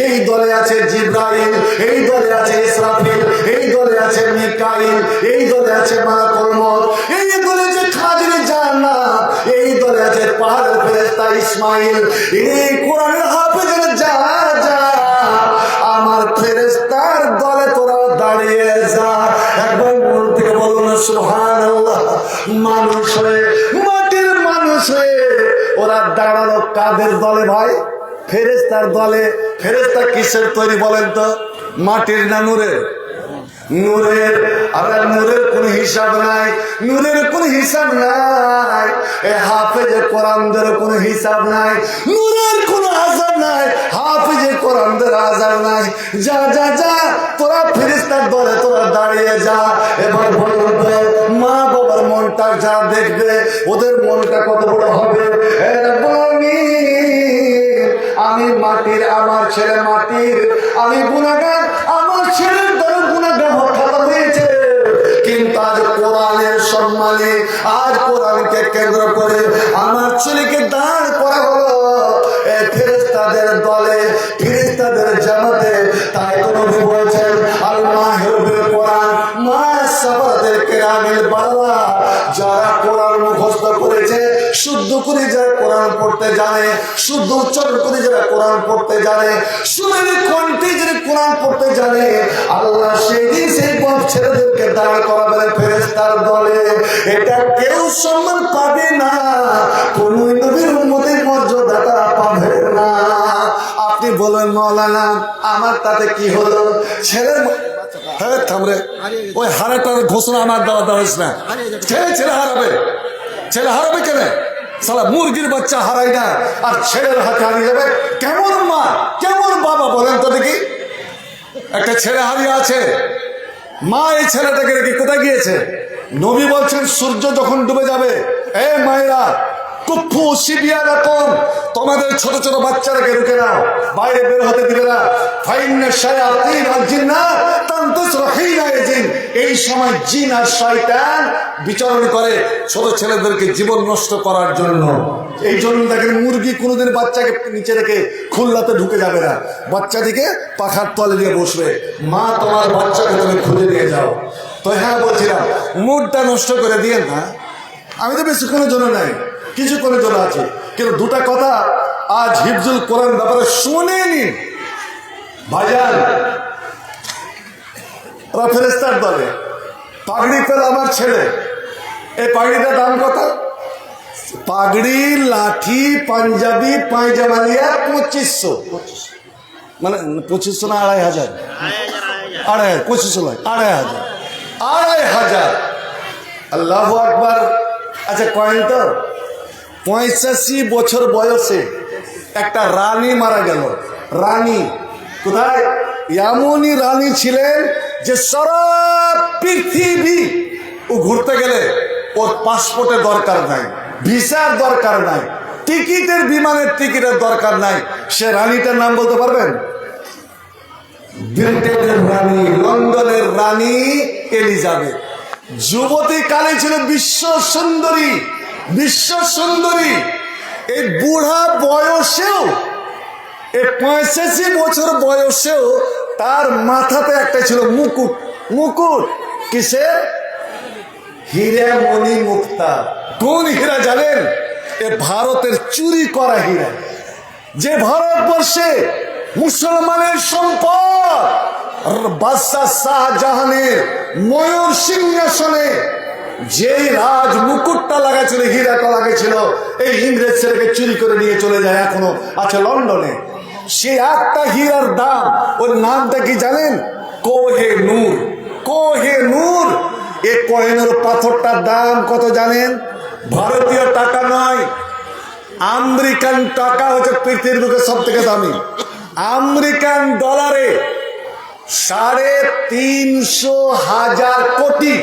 [SPEAKER 1] এই দলে আছে জিবরাইল, এই দলে আছে ইসরাফিল, এই দলে আছে মিকাইল, এই দলে আছে মালাকুল মউত, এই দলে আছে খাজিনে জান্নাত, এই দলে আছে পাহাড়ের ফেরেশতা ইসমাইল। এই কোরআনের হাফেজের যা যা আমার ফেরেশতার দলে তোরা দাঁড়িয়ে যা। একবার মন থেকে বলো না সুবহানাল্লাহ। মানুষ হয়ে, মাটির মানুষ হয়ে ওরা দাঁড়ালো কাদের দলে ভাই? ফেরেশতার দলে। ফেরেশতা কিসের তৈরি বলেন তো? মাটির না নূরের? নূরের। আর নূরের কোন হিসাব নাই, নূরের কোন হিসাব নাই। এ হাফেজে কোরআনদের কোন হিসাব নাই, নূরের কোন আযাব নাই, হাফেজে কোরআনদের আযাব নাই। যা যা যা, তোরা ফেরেশতার দলে তোরা দাঁড়িয়ে যা। এবার বলুন তো, মা বাবার মনটা যা দেখবে, ওদের মনটা কত বড় হবে? আমি মাটির, আমার ছেলে মাটির, আমি গুনাহগার, আমার ছেলের দ্বারা গুনাহগার হয়েছে, কিন্তু আজ কোরআনের সম্মানে, আজ কোরআনকে কেন্দ্র করে আমার ছেলেকে দাঁড় করা হলো ফেরেশতাদের দলে, ফেরেশতাদের জামাতে। তাই তো নবী বলেছেন, আল মাহিরু বিল কোরআন মা সাফারাতিল কিরামিল বাররা, যারা কোরআন মুখস্থ করেছে, শুদ্ধ করে যারা কোরআন পড়তে জানে, শুদ্ধ উচ্চারণ করে যারা কোরআন পড়তে জানে, সুরের কণ্ঠে যারা কোরআন পড়তে জানে, আল্লাহ সেই দিন সেই পথ ছেলেদেরকে দাঁড় করাবেন ফেরেশতার দলে। এটা কেউ সম্মান পাবে না, কোন নবীর উম্মতের মর্যাদাটা পাবে না। আপনি বলেন, মাওলানা আমার তাতে কি হলো? ছেলের হ্যাঁ থামরে, ওই হারাটার ঘোষণা আমার দেওয়া হয়েছে না। ছেলে ছেলে হারাবে, ছেলে হারাবে কেন? সালা মুরগির বাচ্চা হারাই না, আর ছেলের হাতে হারিয়ে যাবে। কেমন মা, কেমন বাবা বলেন তো দেখি? একটা ছেলে হারিয়ে আছে, মা এই ছেলেটাকে রেখে কোথায় গিয়েছে? নবী বলছেন, সূর্য যখন ডুবে যাবে, এ মায়েরা কুফু সিবিয়া রকম, তোমাদের ছোট ছোট বাচ্চারাকে রুখে নাও, বাইরে বের হতে দিবে না। ফাইন্না শায়াতিন আল জিন্নাত তানতাসিরু হিনা ইয়াজিন, এই সময় জিন আর শয়তান বিচরণ করে ছোট ছেলেদেরকে জীবন নষ্ট করার জন্য। এই জন্য দেখেন, মুরগি কোনোদিন বাচ্চাকে নিচে রেখে খুলনাতে ঢুকে যাবে না, বাচ্চাটিকে পাখার তলে দিয়ে বসবে। মা তোমার বাচ্চাকে তুমি খুঁজে নিয়ে যাও। তো হ্যাঁ বলছিলাম, মুডটা নষ্ট করে দিয়েন না, আমি তো বেশিক্ষণের জন্য নাই। কিছুক্ষণের জন্য আছে, কিন্তু দুটা কথা আজ হিফজুল কোরআন ব্যাপারে শুনে নিন ভাইজান। ওরা ফেরেস্তার দলে পাগড়ি পেল আমার ছেলে, এই পাগড়িটার দাম কত? পাগড়ি, লাঠি, পাঞ্জাবি, পায়জামা নিয়ে 2500, মানে 2500 না 2500, 2500 নয় 2500। আল্লাহু আকবার। আচ্ছা কয়েন তো 85 বছর বয়সে একটা রানী মারা গেল। রানী কোথায়? এমনই রানী ছিলেন যে সারা পৃথিবী ও ঘুরতে গেলে ওর পাসপোর্টের দরকার নাই, ভিসার দরকার নাই, টিকিটের, বিমানের টিকিটের দরকার নাই। সে রানীটার নাম বলতে পারবেন? ব্রিটেনের রানী, লন্ডনের রানী এলিজাবেথ। যুবতী কালে ছিল বিশ্ব সুন্দরী, বিশ্ব সুন্দরী। এই বুড়া বয়সেও, এই 85 বছর বয়সেও তার মাথাতে একটা ছিল মুকুট। মুকুট কিসে? হীরা, মণি, মুক্তা। কোন হীরা জানেন? এ ভারতের চুরি করা হীরা। যে ভারতবর্ষে মুসলমানের সম্পদ বাদশাহ শাহজাহানের ময়ূর সিংহাসনে যে রাজ মুকুটটা লাগাছিল, হীরাটা লাগাইছিল, এই ইংরেজ ছেলেকে চুরি করে নিয়ে চলে যায়, এখনো আছে লন্ডনে। সে একটা হীরার দাম, ওর নামটা কি জানেন? কোহে নূর। কোহে নূর। এই কোহিনুর পাথরটার দাম কত জানেন? ভারতীয় টাকা নয়, আমেরিকান টাকা হচ্ছে পৃথিবীর বুকে সব থেকে দামি। আমেরিকান ডলারে 350,000 কোটি,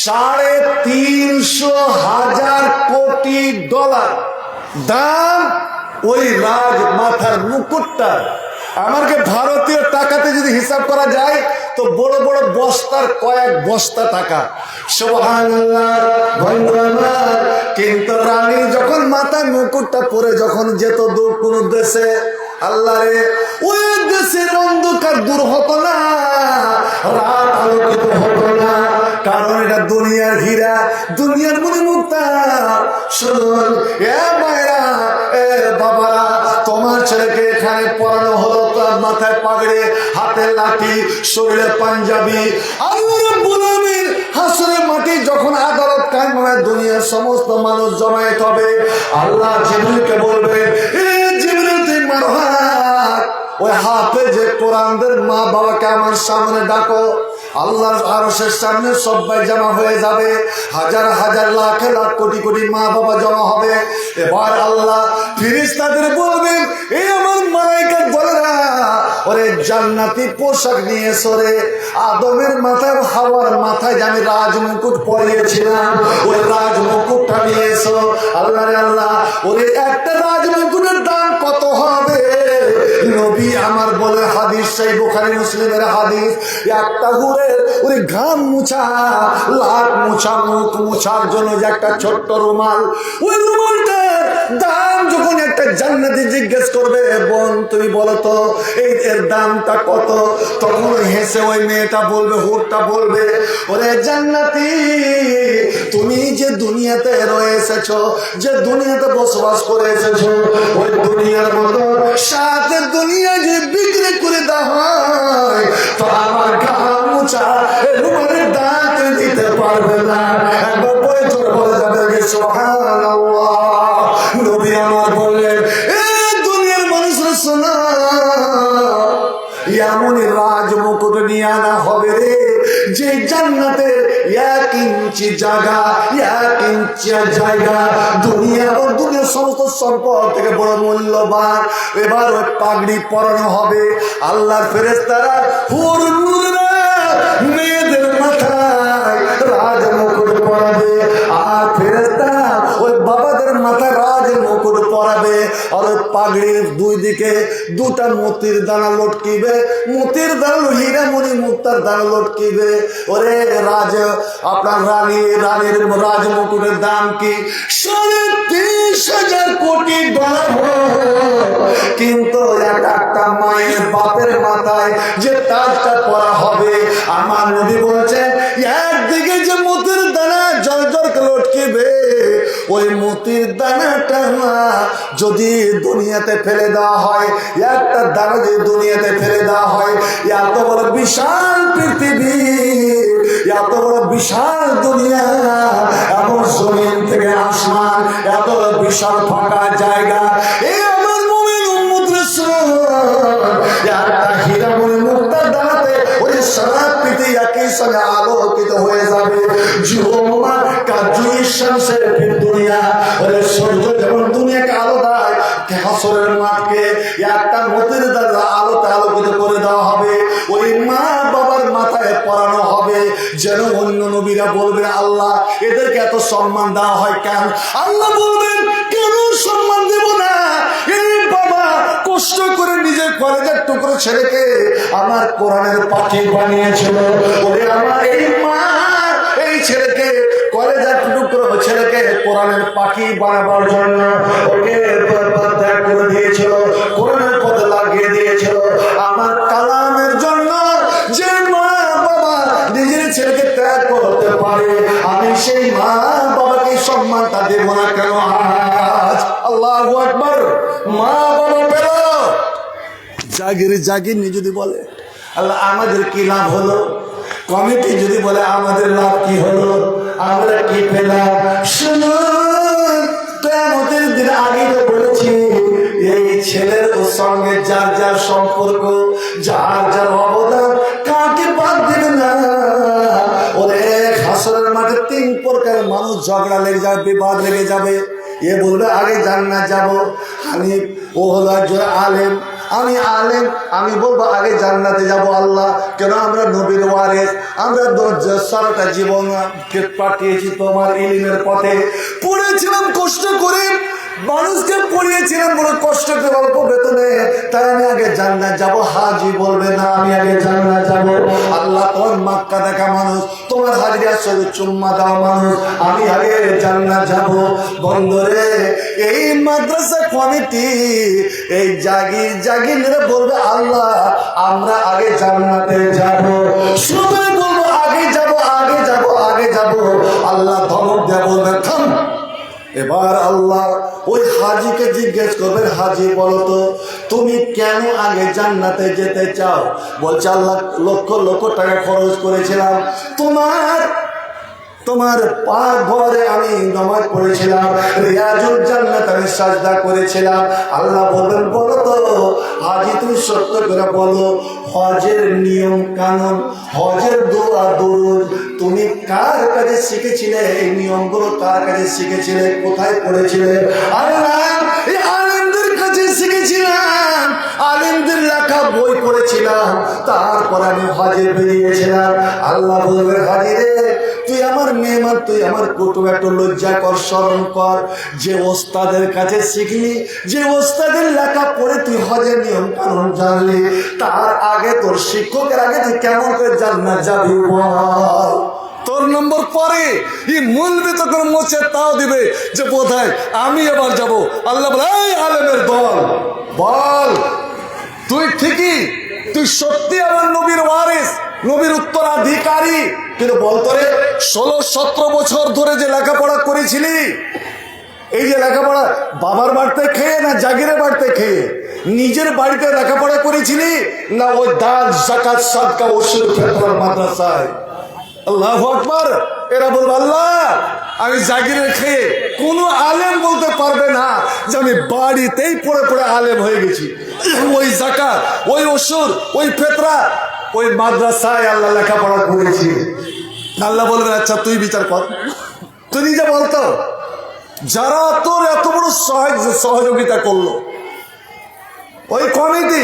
[SPEAKER 1] 350,000 কোটি ডলার দাম ওই রাজ মাথার মুকুটটা। আমাকে ভারতীয় টাকাতে যদি হিসাব করা যায় তো বড় বড় বস্তার কয়েক বস্তা টাকা। সুবহানাল্লাহ বন্ধুরা। কিন্তু রানী যখন মাথায় মুকুটটা পরে যখন যেত দূর কোন দেশে, আল্লাহ রে, ওই দেশের অন্ধকার দূর হতো না, রাত আলোকিত হতো না। কারণ এটা দুনিয়ার হীরা, দুনিয়ার মনি মুক্তা। শুনুন এ মায়েরা, এ বাবারা, তোমার ছেলেকে এখানে পড়ানো হলো, তার মাথায় পাগড়ি, হাতে লাঠি, শরীরে পাঞ্জাবি। আল্লাহর বুলামের হাসরের মাটি যখন আদালত কায়েম হবে, দুনিয়ার সমস্ত মানুষ জমায়েত হবে। আল্লাহ জিবরিলকে বলবে, এ জিবরিল তুই মারহাত, ওই হাফেজ কোরআনদের মা বাবাকে আমার সামনে ডাকো। আল্লাহর আরশের সামনে সবাই জমা হয়ে যাবে, হাজার হাজার লাখ লাখ কোটি কোটি মা বাবা জমা হবে। এবার আল্লাহ ফেরেশতাদের বলবেন, এই আমার মালায়েকার দলেরা, ওরে জান্নাতি পোশাক নিয়ে এসো রে। আদমের মাথায়, হাওয়ার মাথায় যে আমি রাজ মুকুট পরিয়েছিলাম, ওই রাজ মুকুটটা নিয়ে এসো। আল্লাহ রে আল্লাহ, ওরে একটা রাজ মুকুটের দাম কত হবে? নবী আমার বলে হাদিস, সেই বুখারী মুসলিমের হাদিস, একটা হুরের ওই ঘাম মুছা, লাখ মুছা, মুখ মুছার জন্য যে একটা ছোট্ট রুমাল, ওই রুমালটার দাম যখন একটা জান্নাতি জিজ্ঞেস করবে, বোন তুমি বলো তো এই এর দামটা কত? তখন হেসে ওই মেয়েটা বলবে, হুরটা বলবে, ওরে জান্নাতি, তুমি যে দুনিয়াতে রয়ে এসেছো, যে দুনিয়াতে বসবাস করে এসেছো, ওই দুনিয়ার মতো সাথে দুনিয়া যে বিক্রি করে দেওয়া হয়, তো আমার ঘাম মুছা রুমালের দাম দিতে পারবে না। একবার বলে চলে বলে যাবে সুবহানাল্লাহ। নবী আমার বললেন, এ দুনিয়ার মানুষরা শোনা, এমনই রাজ মুকুট নিয়ে আনা হবে রে, যে জান্নাতের 1 ইঞ্চি জায়গা, 1 ইঞ্চি জায়গা দুনিয়া ও দুনিয়ার সমস্ত সম্পদ থেকে বড় মূল্যবান। এবার ওই পাগড়ি পরানো হবে। আল্লাহর ফেরেশতারা, হুর নূররা মেয়েদের মাথায় রাজ মুকুট পরাবে, আর ফেরেশতারা ওই বাবাদের মাথায় রাজ মুকুট পরাবে। আর ওই পাগড়ির দুই দিকে দুটা মতির দানা লটকিবে, মতির দানা, হীরা মণি মুক্তার দানা লটকিবে। ওরে রাজ, আপনার রানীর রাজ মুকুটের দাম কি? 30,000 কোটি ডলার। কিন্তু একটা মায়ের বাপের মাথায় যে তাজটা পরা হবে, আমার নবী বলছেন, একদিকে যে মতির দানা জল জল লটকিবে, ওই মতির দানাটা যদি দুনিয়াতে ফেলে দেওয়া হয়, একটা দানা যদি দুনিয়াতে ফেলে দেওয়া হয়, এত বড় বিশাল পৃথিবী, এত বড় বিশাল দুনিয়া, এমন জমিন থেকে আসমান, এত বিশাল ফাঁকা জায়গা, এই আমার মুমিন উম্মত রাসূল একটা হীরা মনে মুক্তার দানাতে ওই সারা পৃথিবী একই সঙ্গে আলোকিত হয়ে যাবে। জুমা কাজী শামসের দুনিয়া, ওই সূর্য যেমন দুনিয়াকে আলো দেয়, হাসরের মাঠকে একটা মতির দ্বারা আলোতে আলোকিত করে দেওয়া হবে। ওই মা বাবার মাথায় পরানো হবে, যেন অন্য নবীরা বলবেন আল্লাহ এদেরকে এত সম্মান দেওয়া হয় কেন? আল্লাহ বলবেন কেন সম্মান দেব না? এই বাবা কষ্ট করে নিজের কলেজের টুকরো ছেলেকে আমার কোরআনের পাখি বানিয়েছিল, ওরে আমার এই মা এই ছেলেকে কলেজের টুকরো ছেলেকে কোরআনের পাখি বানাবার জন্য ওকে ত্যাগ করে দিয়েছিল, কোরআনের পথে লাগিয়ে দিয়েছিল। আমার কালামের জন্য যে মা বাবা নিজের ছেলেকে ত্যাগ করতে পারে, আমি সেই মা বাবাকে সম্মানটা দেব না কেন আজ? আল্লাহু আকবার। মা বাবা পেল জাগির জাগির যদি বলে আল্লাহ আমাদের কি লাভ হলো, কমিটি যদি বলে আমাদের লাভ কি হলো, আমরা কি পেলাম? শুনুন, কিয়ামতের দিন আগে তো বলেছি এই ছেলের সঙ্গে যার যার সম্পর্ক, যার যার অবদান, কাকে বাদ দেবে না। ওরে হাসরের মাঠে তিন প্রকার মানুষ ঝগড়া লেগে যাবে, বিবাদ লেগে যাবে। এ বলবে আগে জান্নাত যাব, আমি ও হলো একজন আলেম, আমি আলেম, আমি বলবো আগে জান্নাতে যাব আল্লাহ, কেন আমরা নবীর ওয়ারিস, আমরা সারাটা জীবন পাঠিয়েছি তোমার ইলমের পথে, পড়েছিলাম কষ্ট করে, মানুষকে পড়িয়েছিলাম বড় কষ্ট করে অল্প বেতনে, তাই আমি আগে জান্নাত যাব। হাজি বলবে না আমি আগে জান্নাত যাব। আল্লাহ তোমার মক্কা দেখা মানুষ, তোমার হাজিরা সঙ্গে চুম্মা দেওয়া মানুষ, আমি আগে জান্নাত যাব। বন্ধুরে এই মাদ্রাসা কমিটি এই জাগির জাগিরে বলবে আল্লাহ আমরা আগে জান্নাতে যাব, সবাই বলবো আগে যাব আগে যাব আগে যাব। আল্লাহ ধমক দেয়া বলবে থাম। এবার আল্লাহ ওই হাজিকে জিজ্ঞেস করবেন, হাজি বলতো তুমি কেন আগে জান্নাতে যেতে চাও? বলছে আল্লাহ লক্ষ লক্ষ টাকা খরচ করেছিলাম, তোমার পা ঘরে আমি নামাজ পড়েছিলাম, রিয়াজুল জান্নাত আমি সাজদা করেছিলাম। আল্লাহ বলবেন বলো তো হাজি তুমি সত্য করে বলো, হজের নিয়ম কানুন, হজের দোয়া দরুদ তুমি কার কাছে শিখেছিলে? এই নিয়মগুলো কার কাছে শিখেছিলে? কোথায় পড়েছিলে? আল্লাহ এই আলেমদের কাছে শিখেছিলাম, আলেমদের লেখা বই পড়েছিলাম, তারপর আমি হজে বেরিয়েছিলাম। আল্লাহ বলবে হাজি রে তুই আমার মেহমান, তুই আমার কুটুম, একটু লজ্জা কর, স্মরণ কর, যে ওস্তাদের কাছে শিখলি, যে ওস্তাদের লেখা পড়ে তুই হজের নিয়ম কানুন জানলি, তার আগে তোর শিক্ষকের আগে তুই কেমন করে জান্নাত যাবি বল? তোর নম্বর পরে এই মূলবে তোর মোচে তাও দিবে যে বোধহয় আমি এবার যাব। আল্লাহ বলে এই আলেমের দল বল তুই ঠিকই, তুই সত্যি আমার নবীর ওয়ারিস, নবীর উত্তরাধিকারী, কিন্তু বলতো রে 16-17 বছর ধরে যে লেখাপড়া করেছিলি, এই যে লেখাপড়া বাবার বাড়িতে খেয়ে না জাগিরে বাড়িতে খেয়ে, নিজের বাড়িতে লেখাপড়া করেছিলি না ওই দান যাকাত সাদকা ওসুল ফেতরার মাদ্রাসায়? আল্লাহু আকবার। এরা বলবে আল্লাহ আমি জাগিরে খেয়ে, কোনো আলেম বলতে পারবে না যে আমি বাড়িতেই পড়ে পড়ে আলেম হয়ে গেছি। ওই যাকাত, ওই ওসুল, ওই ফেতরা, ওই মাদ্রাসায় আল্লাহ লেখাপড়া করেছি। আল্লাহ বলবেন আচ্ছা তুই বিচার কর, তুই নিজে বলতো যারা তোর এত বড় সহযোগিতা করলো, ওই কমিটি,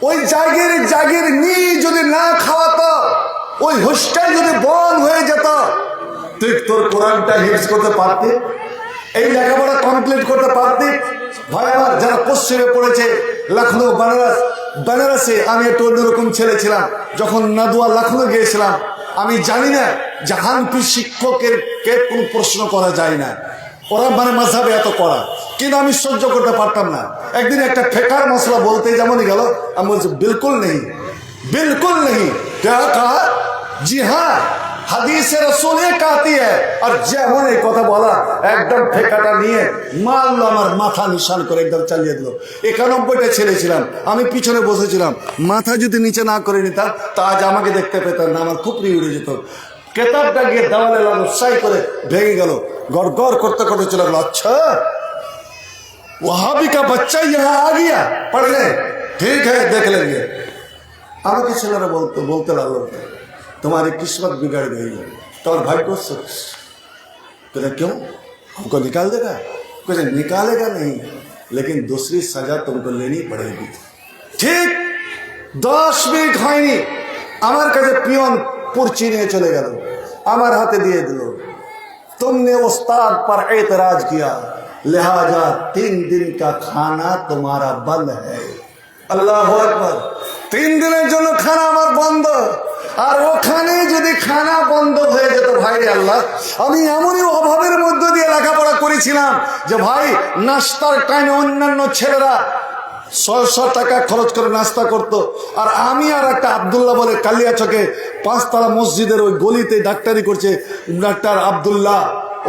[SPEAKER 1] ওই জাগির যদি না খাওয়াতো, ওই হোস্টেল যদি বন্ধ হয়ে যেত, তুই তোর কোরআনটা হিফজ করতে পারতি, এই লেখাপড়া কমপ্লিট করতে পারতি? ভাই আমার যারা পশ্চিমে পড়েছে, লখনৌ বেনারসে, আমি একটু অন্যরকম ছেলে ছিলাম, যখন নাদুয়া লখনৌ গিয়েছিলাম, আমি জানি না যে হানফি শিক্ষকের কে কোনো প্রশ্ন করা যায় না, ওরা মানে মাযহাবে এত করা, কিন্তু আমি সহ্য করতে পারতাম না। একদিন একটা ফেকার মশলা বলতে যেমনই গেল, আমি বলছি বিলকুল নেই, বিলকুল নেই। क्या कहा? जी हाँ হাদিসে রাসূল এক আতি আর যেমন এই কথা বলা একদম ঠেকাটা নিয়ে মারলো, আমার মাথা নিশান করে একদম চালিয়ে দিল। 91টা ছেলে ছিলাম, আমি পিছনে বসেছিলাম, মাথা যদি নিচে না করে নিতাম তা আজ আমাকে দেখতে পেতাম না, আমার খুপড়ি উড়ে যেত। কেতাবটা গিয়ে দেওয়ালে লাগলো, সাই করে ভেঙে গেল, গড় গড় করতে করতে চলে গেল। আচ্ছা वहाबी का बच्चा यहाँ आ गया पढ़ने, ठीक है देख लेंगे। আমাকে ছেলেরা বলতে লাগলো तुम्हारी किस्मत बिगड़ गई है, तुम्हारे भाई को कहते क्यों, हमको निकाल देगा? कहते निकालेगा नहीं, लेकिन दूसरी सजा तुमको लेनी पड़ेगी। ठीक 10 मिनट হয়নি আমার কাছে পিয়ন পুরচি নিয়ে চলে গেল, আমার হাতে দিয়ে দিল, तुमने उस्ताद पर एतराज किया, लिहाजा 3 दिन का खाना तुम्हारा बंद है। আল্লাহু আকবার। 3 দিনের জন্য খানা আমার বন্ধ। আর ওখানে যদি খানা বন্ধ হয়ে যেত, ভাই আল্লাহ, আমি এমনই অভাবের মধ্য দিয়ে লেখাপড়া করেছিলাম যে ভাই নাস্তার টাইমে অন্যান্য ছেলেরা 600 টাকা খরচ করে নাস্তা করত, আর আমি আর একটা আব্দুল্লাহ বলে কালিয়াচকে 5 তলা মসজিদের ওই গলিতে ডাক্তারি করছে ডাক্তার আব্দুল্লাহ,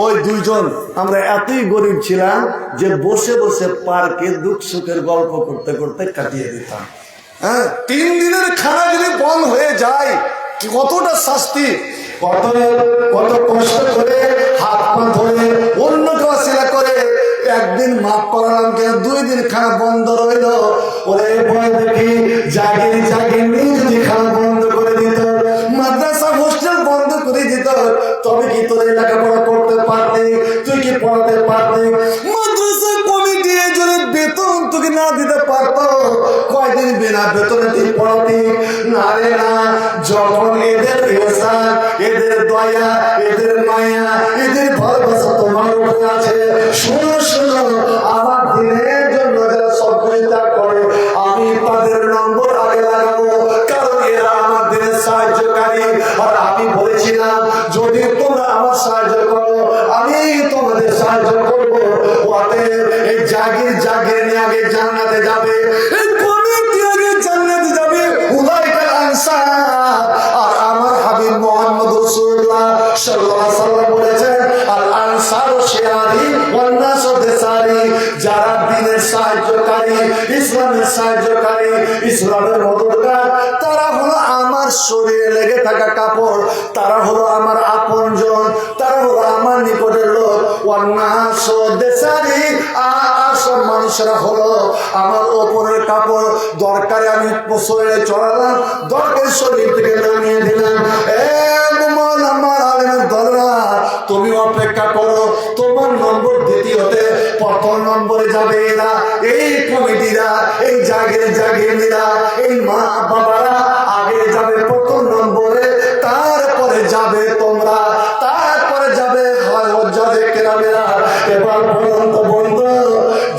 [SPEAKER 1] ওই 2 জন আমরা এতই গরিব ছিলাম যে বসে বসে পার্কে দুঃখ সুখের গল্প করতে করতে কাটিয়ে দিতাম। হ্যাঁ, 3 দিনের খানা যদি বন্ধ হয়ে যায় কতটা শাস্তি, কত কষ্ট করে হাত পা ধরে অন্যকে অশিলা করে একদিন মাফ করালাম, কেন 2 দিন খানা বন্ধ রইল। ওরে ভয় দেখি জাগির যদি খানা বন্ধ করে দিত, মাদ্রাসা হোস্টেল বন্ধ করে দিত, তবে কি তোর লেখাপড়া করতে পারতে? তুই কি পড়াতে পারতে? মাদ্রাসা কমিটি যদি বেতন তোকে না দিতে পারতো, কয়দিন বিনা বেতনে তুই পড়াতি? না রে না, যখন এদের ইহসান, এদের দয়া, এদের মায়া, এদের ভালোবাসা তোমার উপরে আছে, শুনো শুনো, আমার দিনের জন্য যারা সহযোগিতা করে আমি তাদের নম্বর আগে লাগাবো, কারণ এরা আমার দিনের সাহায্যকারী। আর আমি বলেছিলাম যদি তোমরা আমার সাহায্য করো আমি তোমাদের সাহায্য করবো। অতএব এই জাগির নিয়ে আগে জান্নাতে যাবে, এই কমিটি আগে জান্নাতে যাবে, উলাইকাল আনসার। আর আমার হাবিব মুহাম্মদ রাসূলুল্লাহ সাল্লাল্লাহু আলাইহি ওয়াসাল্লাম বলেছেন আল আনসার শিয়ারি ওয়ান নাস দেসারি, যারা দ্বীনের সাহায্যকারী, ইসলামের সাহায্যকারী, ইসলামের মদদগার, তারা হলো আমার শরীরে লেগে থাকা কাপড়, তারা হলো আমার আপনজন, তারা হলো আমার নিকটের লোক। ওয়ান নাস দেসারি, আর সব মানুষেরা হলো আমার ওপরের কাপড়। দরকারে আমি শরীরে চড়ালাম, দরকারি শরীর থেকে নামিয়ে দিলাম। আমার আলেমের দলরা, তুমি অপেক্ষা করো, তোমার নম্বর দ্বিতীয়তে, প্রথম নম্বরে যাবে এরা, এই কমিটিরা, এই জাগিরা, এই মা বাবারা আগে যাবে প্রথম নম্বরে, তারপরে যাবে তোমরা, তারপরে যাবে হজ্জাজে কেরামেরা। এবার বলুন তো বন্ধু,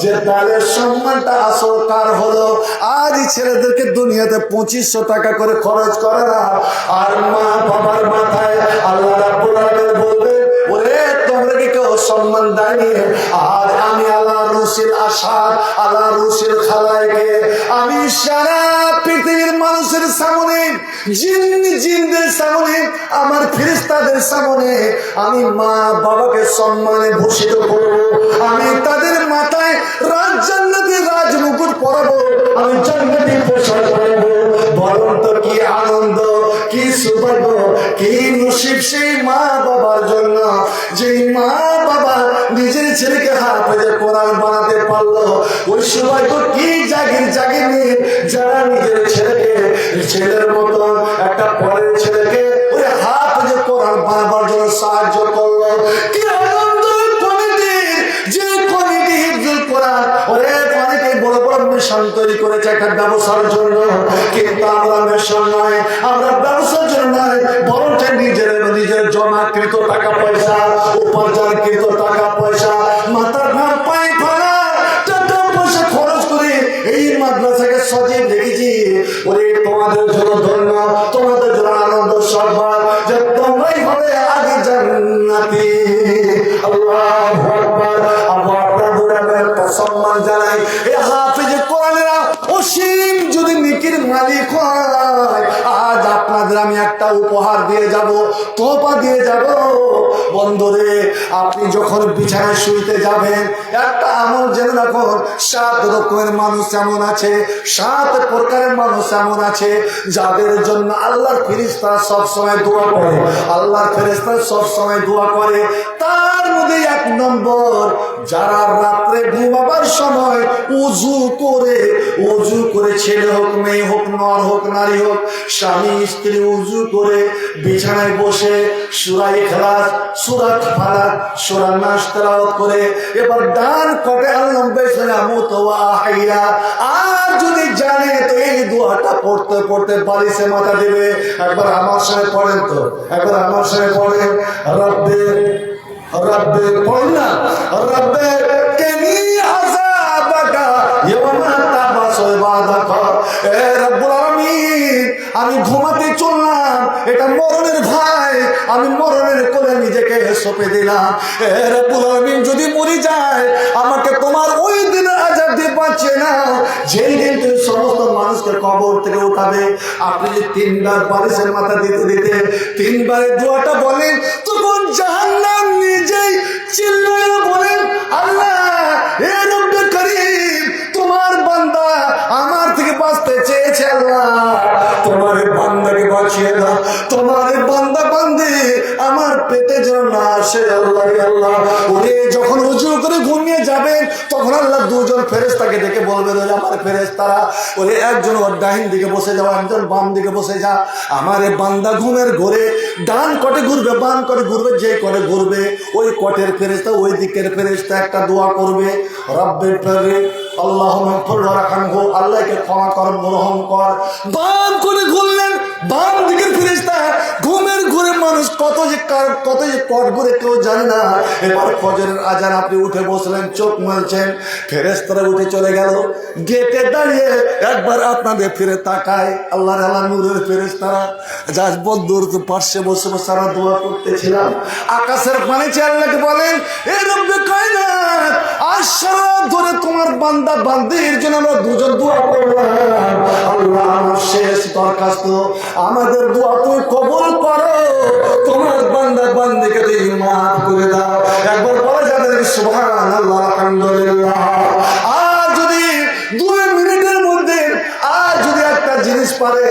[SPEAKER 1] যে তাদের সম্মানটা আসল কার হলো? আজ ছেলেদেরকে দুনিয়াতে 2500 টাকা করে খরচ করে না, আর মা বাবার মাথায় আল্লাহ রাব্বুল আলামিন বলবে ওরে তোমরা কি কেউ সম্মান দেয়নি? আর আমি আল্লাহ রসুল আশাদ, আল্লাহ রসুল খালাইকে আমি সারা পৃথিবীর মানুষের সামনে, জিনদের সামনে, আমার ফেরেশতাদের সামনে আমি মা বাবাকে সম্মানে ভূষিত করব। আমি তাদের মাথায় জান্নাতি রাজমুকুট পরাবো, আমি জান্নাতি পোশাক পরাবো। বলুন তো কি আনন্দ, কি সৌভাগ্য, কি নসিব সেই মা বাবার জন্য, যে মা বাবা নিজের ছেলেকে হাফেজে কোরআন বানাতে পারলো। ওই সৌভাগ্য কি জাগির নিয়ে যারা নিজের ছেলেকে ছেলের মতো একটা পরের ছেলেকে ওই হাফেজে কোরআন বানাবার জন্য সাহায্য করলো। কি আনন্দ কমিটির, যে কমিটি হিফজুল কোরআন, ওরে অনেকে বড় বড় মিশন তৈরি করেছে একটা ব্যবসার জন্য, কিন্তু আমরা মিশন নয়, আমরা ব্যবসার জন্য নয়, বরং নিজের জমাকৃত টাকা পয়সা, উপার্জনকৃত টাকা পয়সা, মাথার ঘাম পায়ে ফেলা টাকা পয়সা খরচ করে এই মাদ্রাসাকে সজীব রেখেছি। ওরে তোমাদের জন্য ধন্য, তোমাদের জন্য আনন্দ সর্বাদ, যে তোমরাই হবে আগে জান্নাতি। আল্লাহু আকবার। আপনাদের সম্মান জানাই এই হাফেজে কোরআনেরা অসীম যদি নেকির মালিক হয়, আজ আপনাদের আমি একটা উপহার দিয়ে যাব, তোহফা দিয়ে যাব। বন্ধুরে, আপনি যখন বিছানায় শুইতে যাবেন একটা আমল জেনে রাখুন, 7 রকমের মানুষ এমন আছে, 7 প্রকারের মানুষ এমন আছে যাদের জন্য আল্লাহর ফেরেশতা সব সময় দোয়া করে, আল্লাহর ফেরেশতা সব সময় দোয়া করে। তার মধ্যে 1 নম্বর, যারা রাত্রে ঘুমাবার সময় উযু করে ছেলে হোক মেয়ে হোক নর হোক নারী হোক স্বামী স্ত্রী উযু করে বিছানায় বসে সূরা ইখলাস, সূরা ফালাক, সূরা নাস তেলাওয়াত করে এবার ডান কটে আল্লাহ বেসলামত ওয়া আহইয়া। আর যদি জানে তো এই দোয়াটা পড়তে পড়তে বালিশে মাথা দেবে। একবার আমার সাথে পড়েন তো, একবার আমার সাথে পড়েন, রব্বে রব্বে পড়েন না, রব্বে কেনি আযাবাকা ইয়াওমা তাবাসু ইবাদাকা। এ রব্বুল আলামিন, আমি ঘুমাতে চললাম, এটা মরণের ভাই, আমি মরণের কোলে নিজেকে সঁপে দিলাম। এ রব্বুল আলামিন, যদি মরে যায় আমাকে তোমার ওই দিনের আযাব দিয়ে বাঁচিয়ে নাও, যেই দিন তুমি সমস্ত মানুষকে কবর থেকে উঠাবে। আপনি যদি 3 বার বালিশের মাথা দিতে দিতে 3 বারের দোয়াটা বলেন, তখন জাহান্নাম নিজেই চিল্লাইয়া বলেন, আল্লাহ এ রব্বে করিম, তোমার বান্দা আমার থেকে বাঁচতে চেয়েছে, আল্লাহ তোমার বান্দাকে বাঁচিয়ে দাও, তোমার বান্দা বান্দি আমার পেটে যেন না আসে, আল্লাহ আল্লাহ। উনি যখন উজু করে ঘুমিয়ে যাবেন তখন আল্লাহ 2 জন ফেরেশতাকে ডেকে বলবেন, আমার ফেরেশতারা, ওরে একজন ওর ডাইন দিকে বসে যাও, একজন বাম দিকে বসে যা। আমার বান্দা ঘুমের ঘরে ডান কটে ঘুরবে, বাম কটে ঘুরবে, যে করে ঘুরবে ওই কটের ফেরেশতা ওই দিকের ফেরেশতা একটা দোয়া করবে, রব্বে ফিরলি আল্লাহুম্মা গফির ওয়ারহামহু, আল্লাহকে ক্ষমা কর, রহম কর। বাম করে ঘুরলেন, বাম দিকের ফেরেশতা ঘুমের ঘুরে মানুষ কত যে কট ঘুরে কেউ জানে না। এবার ফজরের আজান, আপনি উঠে বসলেন, চোখ মেলছেন, ফেরেশতারা উঠে চলে গেল। গেটে দাঁড়িয়ে একবার আপনাদের ফিরে তাকায়, আল্লাহর আল্লাহ নূরের ফেরেশতারা যাজ বদ্দুর পাশে বসে বসে আমরা দোয়া করতেছিলাম। আকাশের পানি চেয়ে আল্লাহকে বলেন, এ রব্বে কায়নাত, আজ সারা ধরে তোমার বান্দা বান্দির জন্য আমরা 2 জন দোয়া করলাম। আল্লাহ, আমার শেষ দরখাস্ত, আমাদের দোয়া তুমি কবুল করো, তোমার বান্দা বান্দিকে তুমি মাফ করে দাও। একবার বলা যাবে সুবহানাল্লাহ, আলহামদুলিল্লাহ। আর যদি 2 মিনিটের মধ্যে আর যদি একটা জিনিস পারে,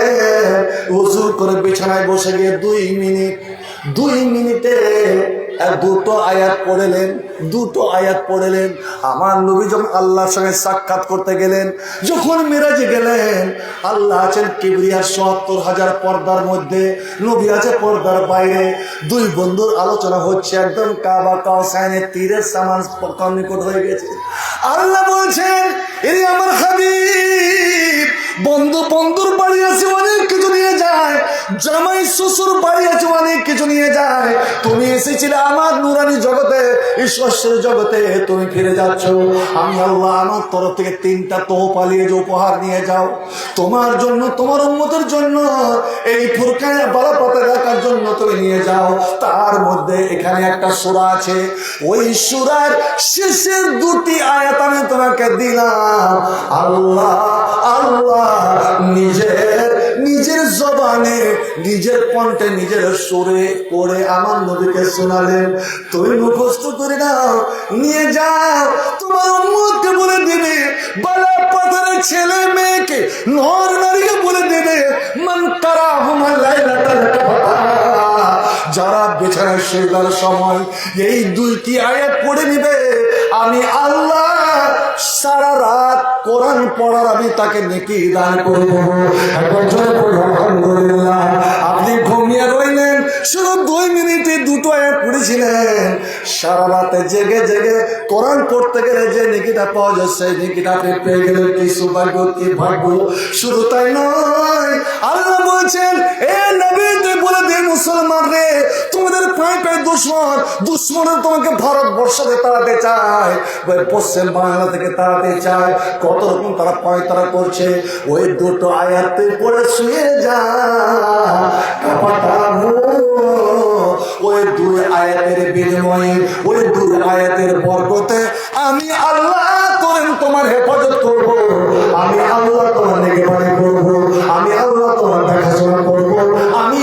[SPEAKER 1] ওযু করে বিছানায় বসে গিয়ে 2 মিনিটে 2টো আয়াত পড়লেন, 2টো আয়াত পড়লেন। আমার নবী যখন আল্লাহর সঙ্গে সাক্ষাৎ করতে গেলেন, যখন মিরাজে গেলেন, আল্লাহ আছেন কিবরিয়ার ৭০,০০০ পর্দার মধ্যে, নবী আছে পর্দার বাইরে। 2 বন্ধুর আলোচনা হচ্ছে, একদম কাবা কাউসাইনের তীরের সামান নিকট হয়ে গেছে। আল্লাহ বলছেন, এই আমার হাবিব, বন্ধুর বাড়ি আছে অনেক কিছু নিয়ে যায়, জামাই শ্বশুর বাড়ি আছে অনেক কিছু নিয়ে যায়, তুমি এসেছিলে আমার নুরানি জগতে, ঈশ্বরের জগতে, তুমি ফিরে যাচ্ছ। আমি আল্লাহ আমার তরফ থেকে 3টা তোহফা নিয়ে যে উপহার নিয়ে যাও, তোমার জন্য, তোমার উম্মতের জন্য, এই ফুরকানের বালাপাতা রাখার জন্য তুমি নিয়ে যাও। তার মধ্যে এখানে একটা সূরা আছে, ওই সূরার শেষের 2টি আয়াত আমি তোমাকে দিলাম। আল্লাহ নিজের জবানে, নিজের কণ্ঠে, নিজের সুরে করে আমার নবীকে শোনালেন, তুমি মুখস্থ করে নাও, নিয়ে যাও, তোমার উম্মতকে বলে দেবে, বালা পাথরের ছেলে মেয়েকে, নর নারীকে বলে দেবে, মান তারাহুমা লাইলাতাল কাফা, যারা বিছানায় শুবার সময় এই 2টি আয়াত পড়ে নিবে, আমি আল্লাহ সারা রাত কোরআন পড়ার আমি তাকে নেকি দান করব। আলহামদুলিল্লাহ। আপনি ঘুমিয়ে রইলেন, শুধু 2 মিনিটে 2টো আয়াত পড়েছিলেন, সারা রাতে জেগে জেগে কোরআন পড়তে গেলে যে নেকিটা পাওয়া যায়, সেই নেকিটা আপনি পেয়ে গেলেন, কি সৌভাগ্য, কি ভাগ্য। শুধু তাই নয়, আল্লাহ বলছেন, এ নবী তুই বলে দে মুসলমান রে, তোমাদের পায়ে পায়ে দুশ্মন তোমাকে ভারতবর্ষ থেকে তাড়াতে চায়, পশ্চিম বাংলা থেকে তাড়াতে চায়, কত রকম তারা পয়তারা করছে। ওই 2টো আয়াত তুই পড়ে শুয়ে যা, ওই 2 আয়াতের বিনিময়ে, ওই 2 আয়াতের বরকতে আমি আল্লাহ তোমার হেফাজত করবো, আমি আল্লাহ তোমার নিগরানি করবো, আমি আল্লাহ তোমার দেখাশোনা করবো, আমি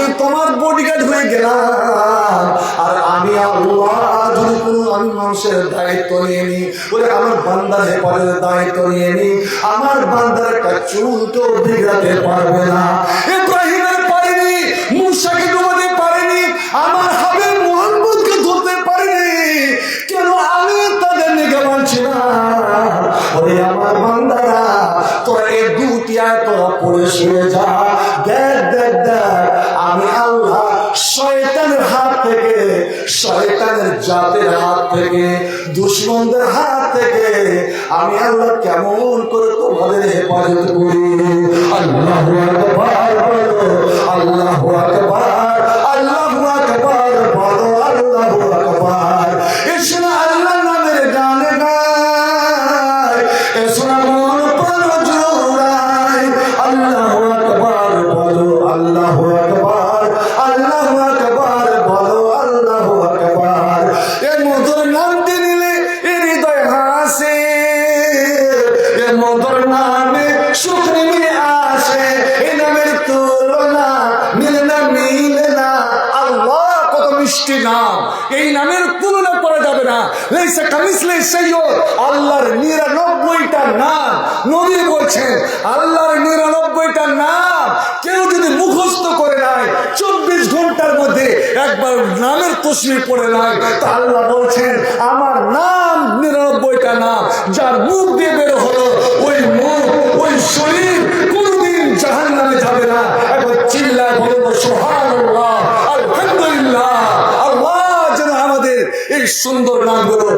[SPEAKER 1] দায়িত্ব নিয়ে নি, আমার বান্দার একটা চুল তো বিগড়াতে পারবে না। ইব্রাহিমের পারেনি, মুসাকে ডুবাতে পারেনি, আমার হাবিব মুহাম্মদকে ধরতে পারেনি, কেন আমি তাদের নিকে মানছি না? ওরে আমার বান্দারা, তোরা এই দুটি আয়াত তোরা পড়ে শুনে যা। দেখ দেখ দেখ, আমি আল্লাহ শয়তানের হাত থেকে, শয়তানের জাতের হাত থেকে, দুশমনদের হাত থেকে আমি আল্লাহ কেমন করে তোমাদের হেফাজত করি। আল্লাহু আকবার বলো, আল্লাহু আকবার, আল্লাহু আকবার বলো, আল্লাহু আকবার। এসো না আল্লাহর নামের গান গায়, এসো না মন প্রাণ জোড়ায়, আল্লাহু আকবার বলো, আল্লাহু আকবার, আল্লাহু আকবার বলো, আল্লাহু আকবার। এই মধুর নামটি নিলে হৃদয় হাসে, এই মধুর নামে সুখ নেমে আসে, এই নামের তুলনা মিলে না, মিলে না। আল্লাহ কত মিষ্টি নাম, এই নামের তুলনা করা যাবে না। লাইসা কামিসলিহি শাইউন, আল্লাহর 99টা নাম। নবী বলছেন আল্লাহর 99টা নাম কেউ যদি মুখস্থ করে নেয়, 24 ঘন্টার মধ্যে একবার নামের তসবিহ পড়ে নেয়, তা আল্লাহ বলছেন আমার নাম 99টা নাম। যার মুখ দিয়ে বের হলো, ওই মুখ, ওই শরীর কোনদিন জাহান্নামে যাবে না। একবার চিল্লায় বলবো সুবহানাল্লাহ, আলহামদুলিল্লাহ। আল্লাহ যেন আমাদের এই সুন্দর নামগুলো,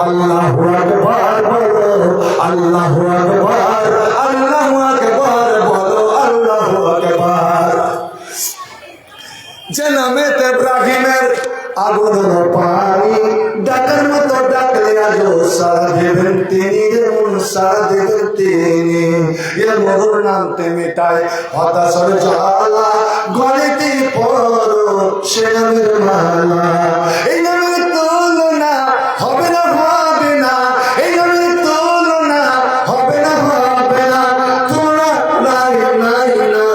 [SPEAKER 1] আল্লাহু আকবার বলো, আল্লাহু আকবার, আল্লাহু আকবার বলো, আল্লাহু আকবার। যে নামেতে ইব্রাহিমের আগুন পানি ডাকার মতো ডাকলে আজো সারা দেবেন তিনি, যেমন সারা দেবেন তিনি। এ মধুর নামতে মেটায় হতাশার জ্বালা, গলেতে পড়ো সে নামের মালা। এই নামের তুলনা হবে না, হবে না, এই নামের তুলনা হবে না, হবে না, তুলনা নাই, নাই, নাই।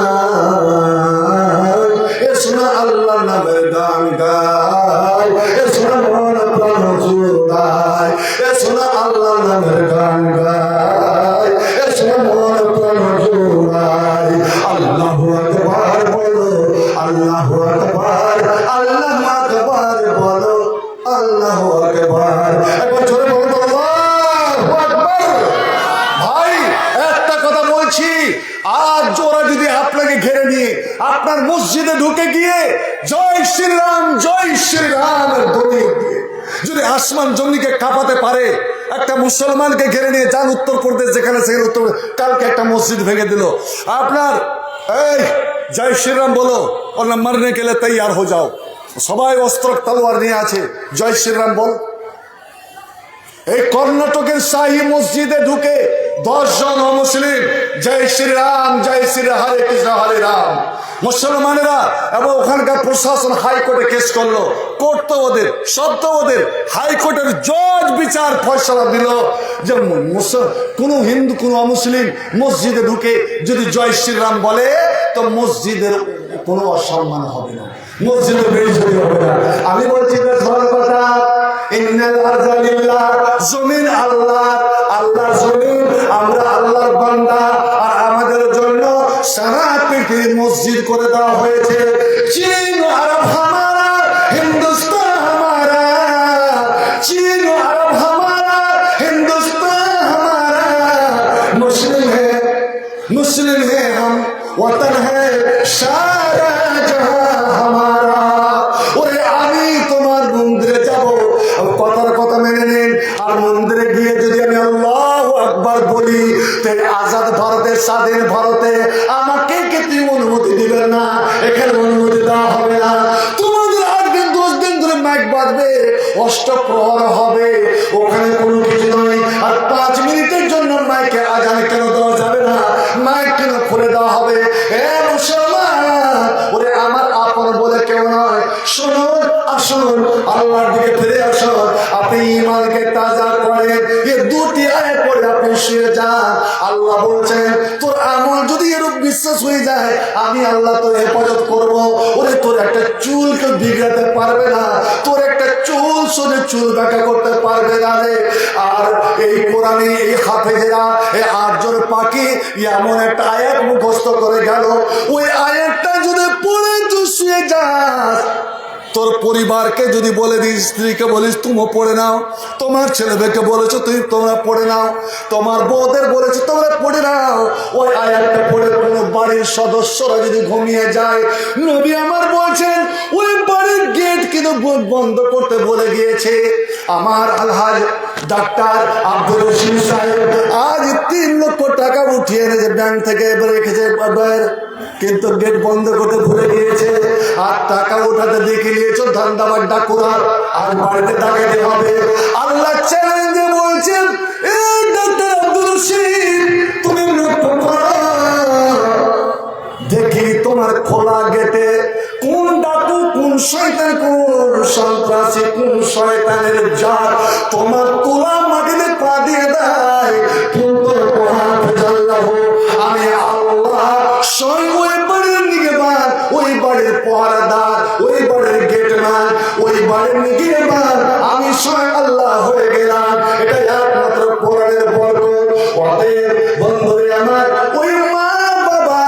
[SPEAKER 1] এ শোনা আল্লাহ নামের গান গায়, এ শোনা মন প্রাণ জোড়ায়, এ শোনা আল্লাহ নামের গান গায়, এ শোনা মন প্রাণ জোড়ায়। আল্লাহু আকবার বলো, আল্লাহু আকবার, আল্লাহু আকবার বলো, আল্লাহু আকবার। একবার জোরে বলো আল্লাহু আকবার। ভাই একটা কথা বলছি, আজ ওরা যদি আপনাকে ঘিরে নিয়ে আপনার মসজিদে ঢুকে গিয়ে জয় শ্রীরাম, জয় শ্রীরামের ধ্বনি দিয়ে যদি আসমান জমিকে কাঁপাতে পারে, একটা মুসলমানকে ঘিরে নিয়ে যান উত্তরপ্রদেশ, যেখানে সেখানে উত্তর, কালকে একটা মসজিদ ভেঙে দিল, আপনার এই জয় শ্রীরাম বলো, ওরা মারনে গেলে তৈয়ার হয়ে যাও, সবাই অস্ত্র তলোয়ার নিয়ে আছে, জয় শ্রীরাম বল। এই কর্ণাটকের শাহী মসজিদে ঢুকে 10 জন অমুসলিম জয় শ্রীরাম, জয় শ্রী হরে কৃষ্ণ হরে রাম। মুসলমানেরা এবং ওখানকার প্রশাসন হাইকোর্টে কেস করলো, কোর্ট তো ওদের, সব তো ওদের। হাইকোর্টের জজ বিচার ফয়সালা দিল যে কোনো হিন্দু, কোনো অমুসলিম মসজিদে ঢুকে যদি জয় শ্রীরাম বলে তো মসজিদের কোনো অসম্মান হবে না, মসজিদের বেইজ্জতি হবে না। আমি বলছি ভালো কথা, ইন্নাল আরযা লিল্লাহ, জমিন আল্লাহ, আল্লাহর জমিন, আমরা আল্লাহর বান্দা, আর আমাদের জন্য সারা পৃথিবীর মসজিদ করে দেওয়া হয়েছে। চীন আরব হামারা, হিন্দুস্তান হামারা, চীন আরব হামারা, হিন্দুস্তান হামারা, মুসলিম है, मुस्लिम है हम, वतन है सारा जहां हमारा। ওরে আমি তোমার মন্দিরে যাব, কথার কথা মেনে নিন, আর মন্দিরে গিয়ে যদি আমি আল্লাহু আকবার বলি, তাই আজাদ ভারতে, স্বাধীন ভারতে আমাকে কেউ অনুমতি দিবেন না, এখানে অনুমতি দেওয়া হবে না। তোমাদের 8 দিন 10 দিন ধরে মাইক বাজবে, অষ্টপ্রহর হবে, ওখানে কোনো কিছু নয়। আর 5 মিনিটের জন্য মাইকে আজান কেন দেওয়া যাবে না, মাইক কেন খুলে দেওয়া হবে? এ মুসলমান, ওরে আমার আপন বলে কেউ নয়, শুনুন, আসুন আল্লাহর দিকে ফিরে আসুন। আপনি ইমানকে তাজা করেন, এই 2টি আয়াত পড়ে আপনি শুয়ে যান। আল্লাহ বলছেন তোর আমল যদি এরূপ বিশ্বাস হয়ে যায় আমি আল্লাহ তোর হেফাজত করব। ওরে তোর একটা চুল কেউ বিগড়াতে পারবে না, তোর একটা চুল শুনে চুল ব্যাখ্যা করতে পারবে না রে। আর এই কোরআনে এই হাফেজেরা এই 8 জন পাখি এমন একটা আয়াত মুখস্থ করে গেল, ওই আয়াতটা যদি পড়ে তুই শুয়ে যাস, তোর পরিবারকে যদি বলে দিস, স্ত্রীকে বলিস তুমিও পড়ে নাও, তোমার ছেলেদেরকে বলেছো তোমরা পড়ে নাও, তোমার বউদের বলেছো তোমরা পড়ে নাও, ওই আয়াতটা পড়ে কোনো বাড়ির সদস্যরা যদি ঘুমিয়ে যায়, নবী আমার বলছেন ওই বাড়ির গেট কিন্তু বন্ধ করতে বলে গিয়েছে। আমার আলহাজ ডাক্তার আব্দুর রশিদ সাহেব আজ 3 লক্ষ টাকা উঠিয়ে এনেছে ব্যাংক থেকে রেখেছে, কিন্তু গেট বন্ধ করতে ভুলে গিয়েছে। আর টাকা উঠাতে দেখে নিয়েছো ধান্দাবাজ ডাকুরা, আর বাড়িতে ডাকাতে হবে। আল্লাহ চ্যালেঞ্জে বলছেন এই ডাক্তার আব্দুর রশিদ তুমি লক্ষ্য করো, দেখি তোমার খোলা গেটে কোন ডাকু, কোন শয়তান, কোন সন্ত্রাসী, কোন শয়তানের জাত তোমার তোলা মাটিতে পা দিয়ে দেয়। কিন্তু আমি আল্লাহ স্বয়ং ওই বাড়ির নিগেবান, ওই বাড়ির পহরাদার, ওই বাড়ির গেটম্যান, ওই বাড়ির নিগেবান আমি স্বয়ং আল্লাহ হয়ে গেলাম। এটা একমাত্র কোরআনের বরকত। অতএব বন্ধুরে আমার, ওই মা বাবা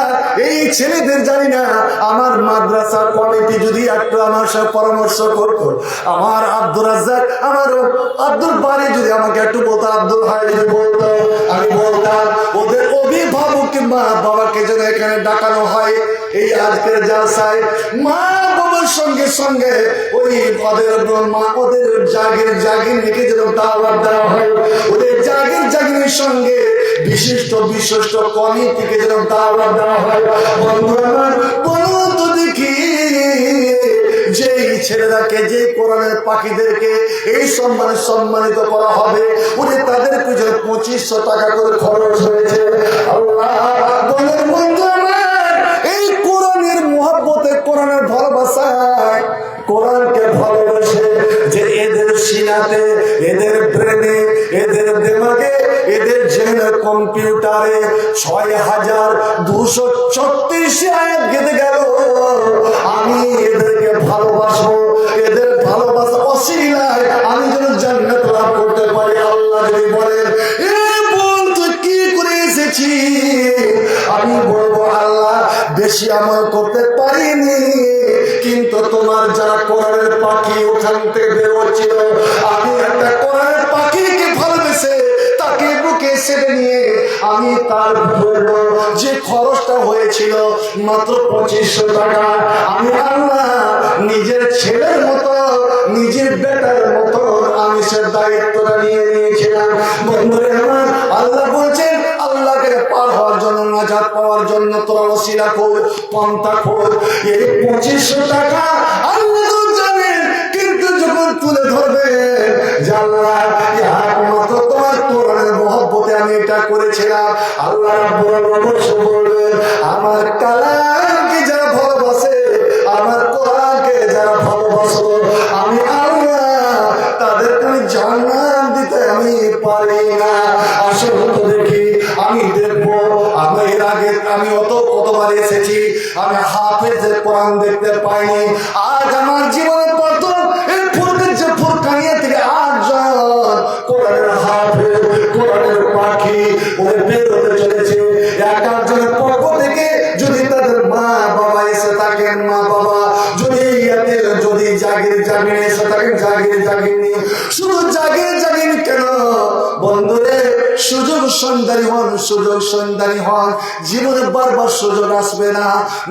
[SPEAKER 1] এই ছেলেদের জানি না আমার মাদ্রাসা কমিটি যদি একটু আমার সাথে পরামর্শ করতো, আমার আব্দুর রাজ্জাক, আমার আব্দুল বাড়ি যদি আমাকে একটু বলতো, আব্দুল ভাই যদি বলতো, আমি বলতাম ওদের অভিভাবক মা বাবাকে যেন এখানে ডাকানো হয়। এই আজকের জালসায় মা বাবার সঙ্গে সঙ্গে ওই ওদের মা ওদের জাগির নিকে যেন দাওয়াত দেওয়া হয়, ওদের জাগিরের সঙ্গে বিশিষ্ট কমিটিকে যেন দাওয়াত দেওয়া হয়। বন্ধু আমার বলো তো দেখি, যেই ছেলেরাকে, যে কোরআনের পাখিদেরকে এই সম্মানিত করা হবে, উনি তাদের পিছনে 2500 টাকা করে খরচ হয়েছে। আল্লাহ বলেন বন্ধু আমার, এই কোরআনের মহব্বতে, কোরআনের ভালোবাসায়, কোরআনকে ভালোবাসে যে এদের সিনাতে, এদের ব্রেনে, এদের দেমাগে, এদের জেনের কম্পিউটারে 6236 আয়াত গেঁথে গেল। আমি এদেরকে ভালোবাসবো, এদের ভালোবাসা অসিলায় আমি যেন জান্নাত লাভ করতে পারি। আল্লাহ যদি বলেন এ বল তুই কি করে এসেছি, আমি বলবো আল্লাহ বেশি আমল করতে পারিনি, কিন্তু তোমার যারা কোরআনের পাখি ওখান থেকে বেরোচ্ছিল, আমি একটা কোরআনের পাখিকে ভালোবেসে তাকে বুকে সেরে নিয়ে আমি তার বলবো যে খরচটা হয়েছিল মাত্র 2500 টাকা, আমি আল্লাহ নিজের ছেলের মতো, নিজের বেটার মতো আমি সে দায়িত্বটা নিয়ে নিয়েছিলাম। বন্ধুরে আমার, আল্লাহ বলছেন আল্লাহকে পার হওয়ার জন্য, নাজাত পাওয়ার জন্য তোরা ওসিলা কর, পন্থা কর। এই 2500 টাকা আল্লাহ তো জানেন, কিন্তু যখন তুলে ধরবে জানলা একমাত্র তোমার কোরআনের মহব্বতে আমি এটা করেছিলাম। আল্লাহ বলবেন আমার কালামকে যারা ভালোবাসে, আমার কোরআনকে যারা ভালোবাসো, আমি আল্লাহ তাদেরকে আমি জান্নাত দিতে আমি পারি না। আসল তো দেখি, আমি দেখবো, আমি এর আগে আমি কতবার এসেছি, আমি হাফেজের কোরআন দেখতে পাইনি। আজ আমার জীবনে প্রথম এই ফুরকানিয়া থেকে 8 জন কোরআনের হাফেজ, কোরআনের পাখি ওদের বেরোতে চলেছে। 1-8 জনের পক্ষ থেকে যদি তাদের মা বাবা এসে থাকেন, মা বাবা যদি জাগির এসে থাকেন, জাগির শুধু জাগির কেন বন্ধুরে, সুযোগ সন্ধানী হন, জীবনে বারবার সুযোগ আসবে না।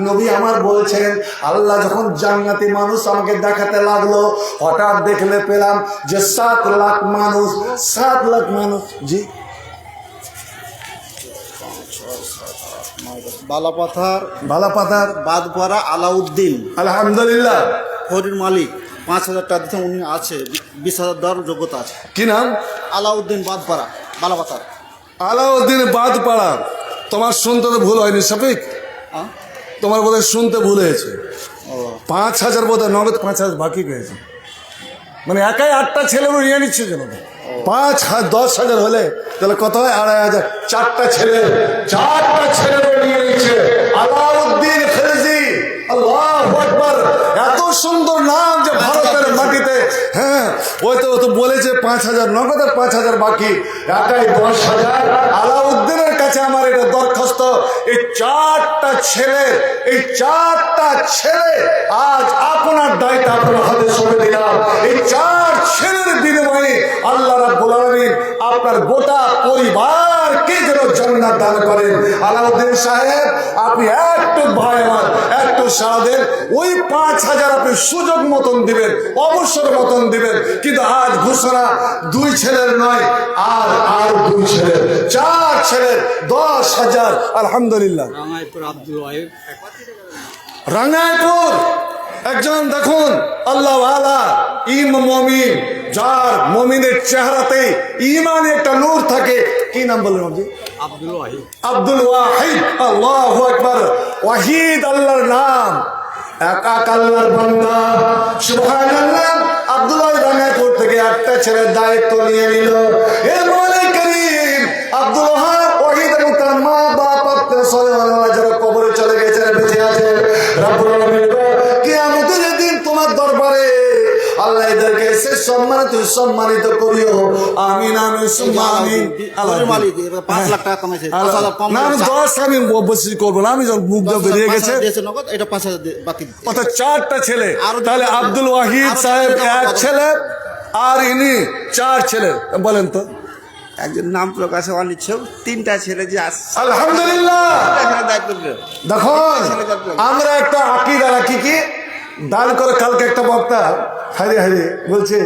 [SPEAKER 1] নবী আমার বলছেন আল্লাহ যখন জান্নাতি মানুষ আমাকে দেখাতে লাগলো, হঠাৎ দেখলে পেলাম যে 7 লাখ মানুষ, জি বালাপাথার
[SPEAKER 2] বাদপাড়া আলাউদ্দিন,
[SPEAKER 1] আলহামদুলিল্লাহ,
[SPEAKER 2] ফরির মালিক 5000 টাকা দিতে উনি আছে, 20,000 দেওয়ার যোগ্যতা আছে।
[SPEAKER 1] কি নাম?
[SPEAKER 2] আলাউদ্দিন বাদপাড়া, বালাপাথার।
[SPEAKER 1] আলাউদ্দিন বাদপাড়া। তোমার শুনতে তো ভুল হয়নি শফিক, তোমার বোধহয় শুনতে ভুল হয়েছে। 5000 বোধহয় নগদ, 5000 বাকি পেয়েছে, মানে একাই 8টা ছেলে নিয়ে নিচ্ছে যেন। 10,000 হলে তাহলে কত হয়? 2,500। চারটা ছেলে নিয়ে নিয়েছে আলাউদ্দিন খিলজি। আল্লাহু আকবার! এত সুন্দর নাম যে ভারতের মাটিতে। হ্যাঁ, ওই তো বলেছে 5,000 নগদ আর 5,000 বাকি, একাই 10,000। আলাউদ্দিনের কাছে আমার এটা দরখাস্ত, এই চারটা ছেলে আজ আপনার দায়িত্ব আপনার হাতে সঁপে দিলাম। এই 4 ছেলের বিনিময়ে আল্লাহ রাব্বুল আলামিন আপনার গোটা পরিবারকে যেন জান্নাত দান করেন। আলাউদ্দিন সাহেব, আপনি একটু ভাই আমার একটু সাড়া দেন। ওই 5,000 আপনি সুযোগ মতন দিবেন, অবসর মতন দিবেন, কিন্তু আজ ঘোষণা 2 ছেলের নয়, আর 2 ছেলের, 4 ছেলের 10,000। আলহামদুলিল্লাহ। রাঙ্গাইপুর একজন দেখুন আল্লাহ ওয়ালা মুমিন, যার মুমিনের চেহারাতে ঈমানে একটা নূর থাকে। কি নাম বললেন আপনি? আব্দুল ওয়াহিদ। আল্লাহু আকবার! ওয়াহিদ আল্লাহর নাম, এক আল্লাহর বান্দা। সুবহানাল্লাহ। আব্দুল ওয়াহিদ রাঙ্গাইপুর থেকে একটা ছেলের দায়িত্ব নিয়ে নিল। এর মৌলাই করিম আব্দুল ওয়াহিদ এবং তার মা বাপ আপনার সয়মানা যারা কবরে চলে গেছে, বেঁচে আছে, রাব্বুল আলামিন কিয়ামতের দিন তোমার দরবারে আল্লাহ এদেরকে সে সম্মানিত করিও। আমিন আমিন সুম্মা আমিন। আল্লাহ
[SPEAKER 2] 5 লাখ টাকা কামাইছে, 5,000 কম।
[SPEAKER 1] না, আমি 10 আমি বেশি করবো না, আমি যখন মুখ বেরিয়ে গেছে।
[SPEAKER 2] নগদ এটা 5,000 বাকি।
[SPEAKER 1] অর্থাৎ 4টা ছেলে। তাহলে আব্দুল ওয়াহিদ সাহেব 1 ছেলে, আর ইনি 4 ছেলে। বলেন তো,
[SPEAKER 3] একজন নাম প্রকাশে অনিচ্ছুক, 3টা ছেলে যে আসছে।
[SPEAKER 1] আলহামদুলিল্লাহ। দেখুন, আমরা একটা আকীদা রাখি কি দান করে। কালকে একটা বক্তা হারিয়ে বলছে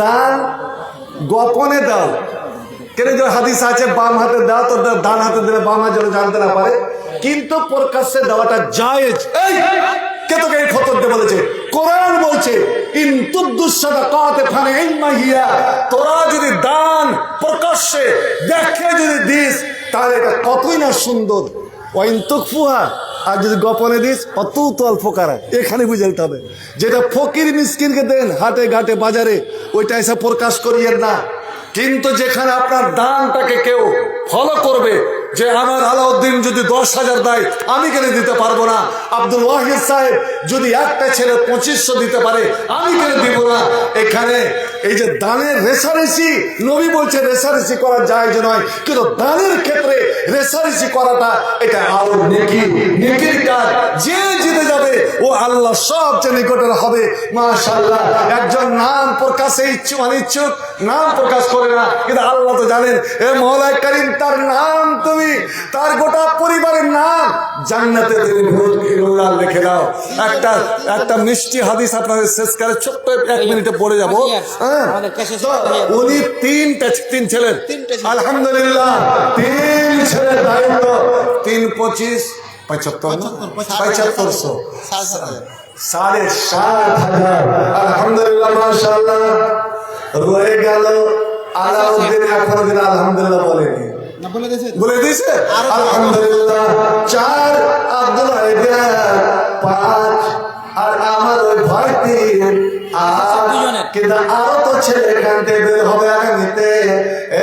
[SPEAKER 1] দান গোপনে দাও। কেন যে হাদিস আছে বাম হাতে দাও, তো ডান হাতে দিলে বাম হাতে যেন জানতে না পারে, কিন্তু প্রকাশ্যে দেওয়াটা জায়েজ। এই কে তোকে এই ফতোয়া বলেছে? কোরআন বলছে ইন তুবদুস সাদাকাত ফানি'মা হিয়া। তোরা যদি দান প্রকাশ্যে দেখে যদি দিস, তাহলে এটা কতই না সুন্দর। ওয়াইন তুকফুহা, আর যদি গোপনে দিস অতুল ফোকারা। এখানে বুঝাইতে হবে, যেটা ফকির মিসকিনকে দেন হাটে ঘাটে বাজারে, ওইটা এসে প্রকাশ করিয়েন না। কিন্তু যেখানে আপনার দানটাকে কেউ ফলো করবে, যে আমার আলাউদ্দিন যদি 10,000 দেয়, আমি কেন দিতে পারবো না? আব্দুল ওয়াহিদ সাহেব যদি একটা ছেলে 2500 দিতে পারে, আমি কেন দিব না? এখানে এই যে দানের রেসারেসি, নবী বলছে রেসারেসি করা জায়েজ নয়, কিন্তু দানের ক্ষেত্রে রেসারেসি করাটা এটা আরো নেকির কাজ। যে জিতে যাবে ও আল্লাহ সবচেয়ে নিকটের হবে। মাশাআল্লাহ। একজন নাম প্রকাশে অনিচ্ছুক, নাম প্রকাশ করে না, কিন্তু আল্লাহ তো জানেন। এ মওলা করিম, তার নাম তুমি, তার গোটা পরিবারের নাম জান্নাতে লিখে দাও। একটা মিষ্টি হাদিস আপনাদের শেষ করে ছোট্ট 1 মিনিটে পড়ে যাবো। উনি 3 ছেলের, আলহামদুলিল্লাহ 3 ছেলের দায়িত্ব। 3 25 7500 7,500। আলহামদুলিল্লাহ, মাশাআল্লাহ। রয়ে গেল আলাউদ্দিন এখনো দিন আলহামদুলিল্লাহ বলেনি, বলে দিয়েছে আলহামদুলিল্লাহ। 4 আব্দুল ওয়াহিদ, 5 আর আমার ওই ভাই 3, কিন্তু আরো তো ছেলে এখান থেকে বের হবে আগামীতে।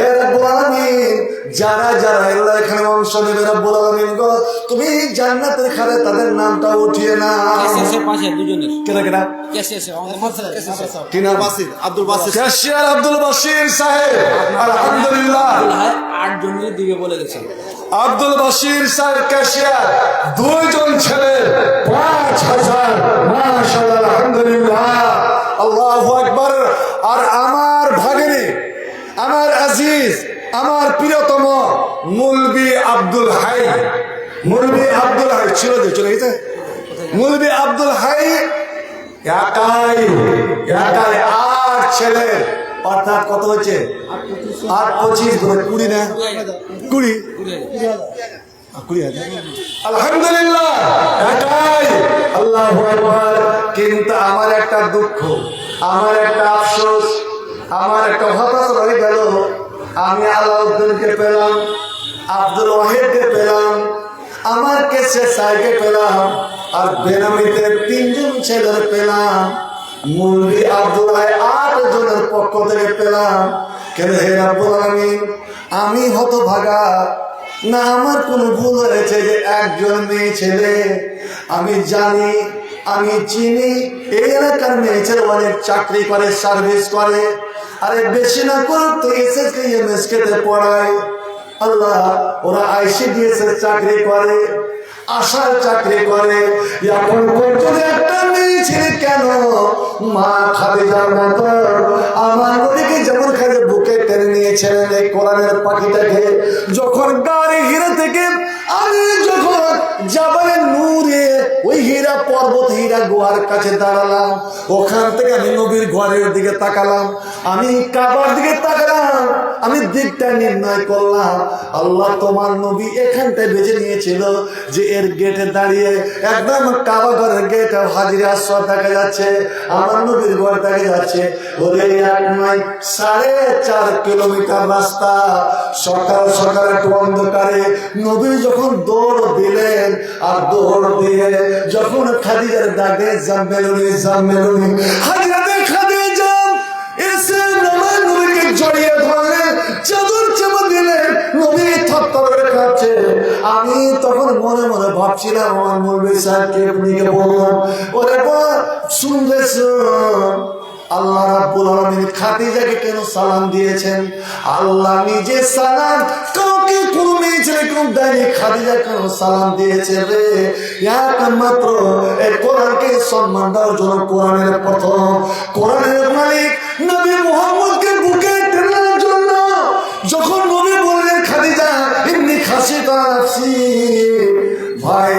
[SPEAKER 1] এর রাব্বুল আলামিন যারা এখানে অংশ নেবে, রাব্বুল আলামিন গো তুমি জান্নাতের খালে তাদের নামটা উঠিয়ে না।
[SPEAKER 2] আব্দুল বাসির
[SPEAKER 1] ক্যাশিয়ার আব্দুল বাসির সাহেব, আলহামদুলিল্লাহ।
[SPEAKER 3] 8 জন দিবে বলে গেছে।
[SPEAKER 1] আব্দুল বাসির স্যার ক্যাশিয়ার, 2 জন ছেলে 5,000। মাশাআল্লাহ, আলহামদুলিল্লাহ, আল্লাহু আকবার। আর আমার ভাগিনী, আমার আজিজ, আমার প্রিয়তম মুলবি আব্দুল হাই ছিল যে চলে গেছে। মুলবি আব্দুল হাই একাই 8 ছেলে, অর্থাৎ কত হচ্ছে? 8 25 20 না 20 আলহামদুলিল্লাহ, একাই। আল্লাহু আকবার। কিন্তু আমার একটা দুঃখ, আমার একটা আফসোস, আমার একটা হতাশ রয়ে গেল। আমি আলাউদ্দিনকে পেলাম, আব্দুল ওয়াহিদকে পেলাম, আমার কেসে সাইকে পেলাম, আর বেনামিতে 3 জন ছেলের পেলাম। মুলবি আব্দুল 8 জনের পক্ষ থেকে পেলাম। কেন হে রাব্বুল আলামিন, আমি হতভাগা না আমার কোনো ভুল হয়েছে যে একজন মেয়ে ছেলে, আমি জানি আমি চিনি এই এলাকার মেয়ে ছেলে অনেক চাকরি করে, সার্ভিস করে, আরে বেশি না করে তো এসএসকে এমএসকে তে পড়ায়। আল্লাহ, ওরা আইসিডিএস এর চাকরি করে, আশার চাকরি করে, এখন পর্যন্ত একটা মেয়ে ছেলে কেন মা খাদিজার মতো আমার নবীকে যেমন খালি বুকে টেনে নিয়েছিলেন এই কোরআনের পাখিটাকে, যখন গাড়ি হীরা থেকে আমি যখন জাবালে নূরে ওই হীরা পর্বত হীরা গুহার কাছে দাঁড়ালাম, ওখান থেকে আমি নবীর ঘরের দিকে তাকালাম, আমি কাবার দিকে তাকালাম, আমি দিকটা নির্ণয় করলাম, আল্লাহ তোমার নবী এখানটায় বেছে নিয়েছিল যে এর গেটে দাঁড়িয়ে একদম কাবা ঘরের গেট হাজির আসওয়াদ দেখা যাচ্ছে, আমার নবীর ঘর দেখা যাচ্ছে। ওরে এক নয় 4.5 কিলোমিটার রাস্তা, সকাল সকাল একটু অন্ধকারে নবী যখন দৌড় দিলেন, আর দৌড় দিয়ে যখন খাদিজার ডাকে জাম্মেলুনি জাম্মেলুনি, হাজিরা খাদিজা এসে আমার নবীকে জড়িয়ে ধরলেন, চাদর চাপা দিলেন, নবী থরথর করে কাঁপছে। আমি তখন মনে মনে ভাবছিলাম আমার মৌলভী সাহেবকে এমনিকে বললাম, ওরে বাবা শুনবেছ আল্লাহ রাব্বুল আলামিন খাদিজাকে কেন সালাম দিয়েছেন? আল্লাহ নিজে সালাম কাউকে কোনো মেয়ে ছেলে কেউ দেয়নি, খাদিজা কেন সালাম দিয়েছে রে? একমাত্র এই কোরআনকে সম্মান দেওয়ার জন্য, কোরআনের প্রথম, কোরআনের মালিক নবী মুহাম্মদকে বুকে টেনার জন্য। যখন নবী বললেন খাদিজা এমনি খাসিতা নাফসি, ভাই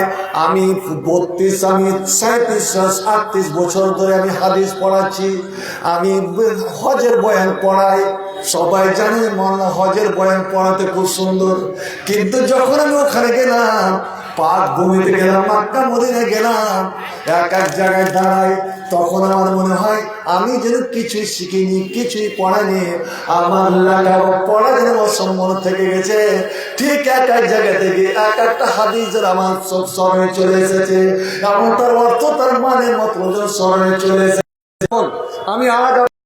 [SPEAKER 1] আমি 37 বছর ধরে আমি হাদিস পড়াচ্ছি, আমি হজের বয়ান পড়াই, সবাই জানে মনে হজের বয়ান পড়াতে খুব সুন্দর, কিন্তু যখন আমি ওখানে গেলাম, পাক ভূমিতে গেলাম, মক্কা মদিনায় গেলাম, এক এক জায়গায় দাঁড়াই, তখন আমার মনে হয় আমি যেন কিছুই শিখিনি, কিছুই পড়াইনি, আমার লেখা পড়া যেন অসম্মান থেকে গেছে। ঠিক এক এক জায়গা থেকে এক একটা হাদিস আমার সব স্মরণে চলে এসেছে, এমন তার অর্থ তার মানে মত স্মরণে চলে এসেছে। আমি আজ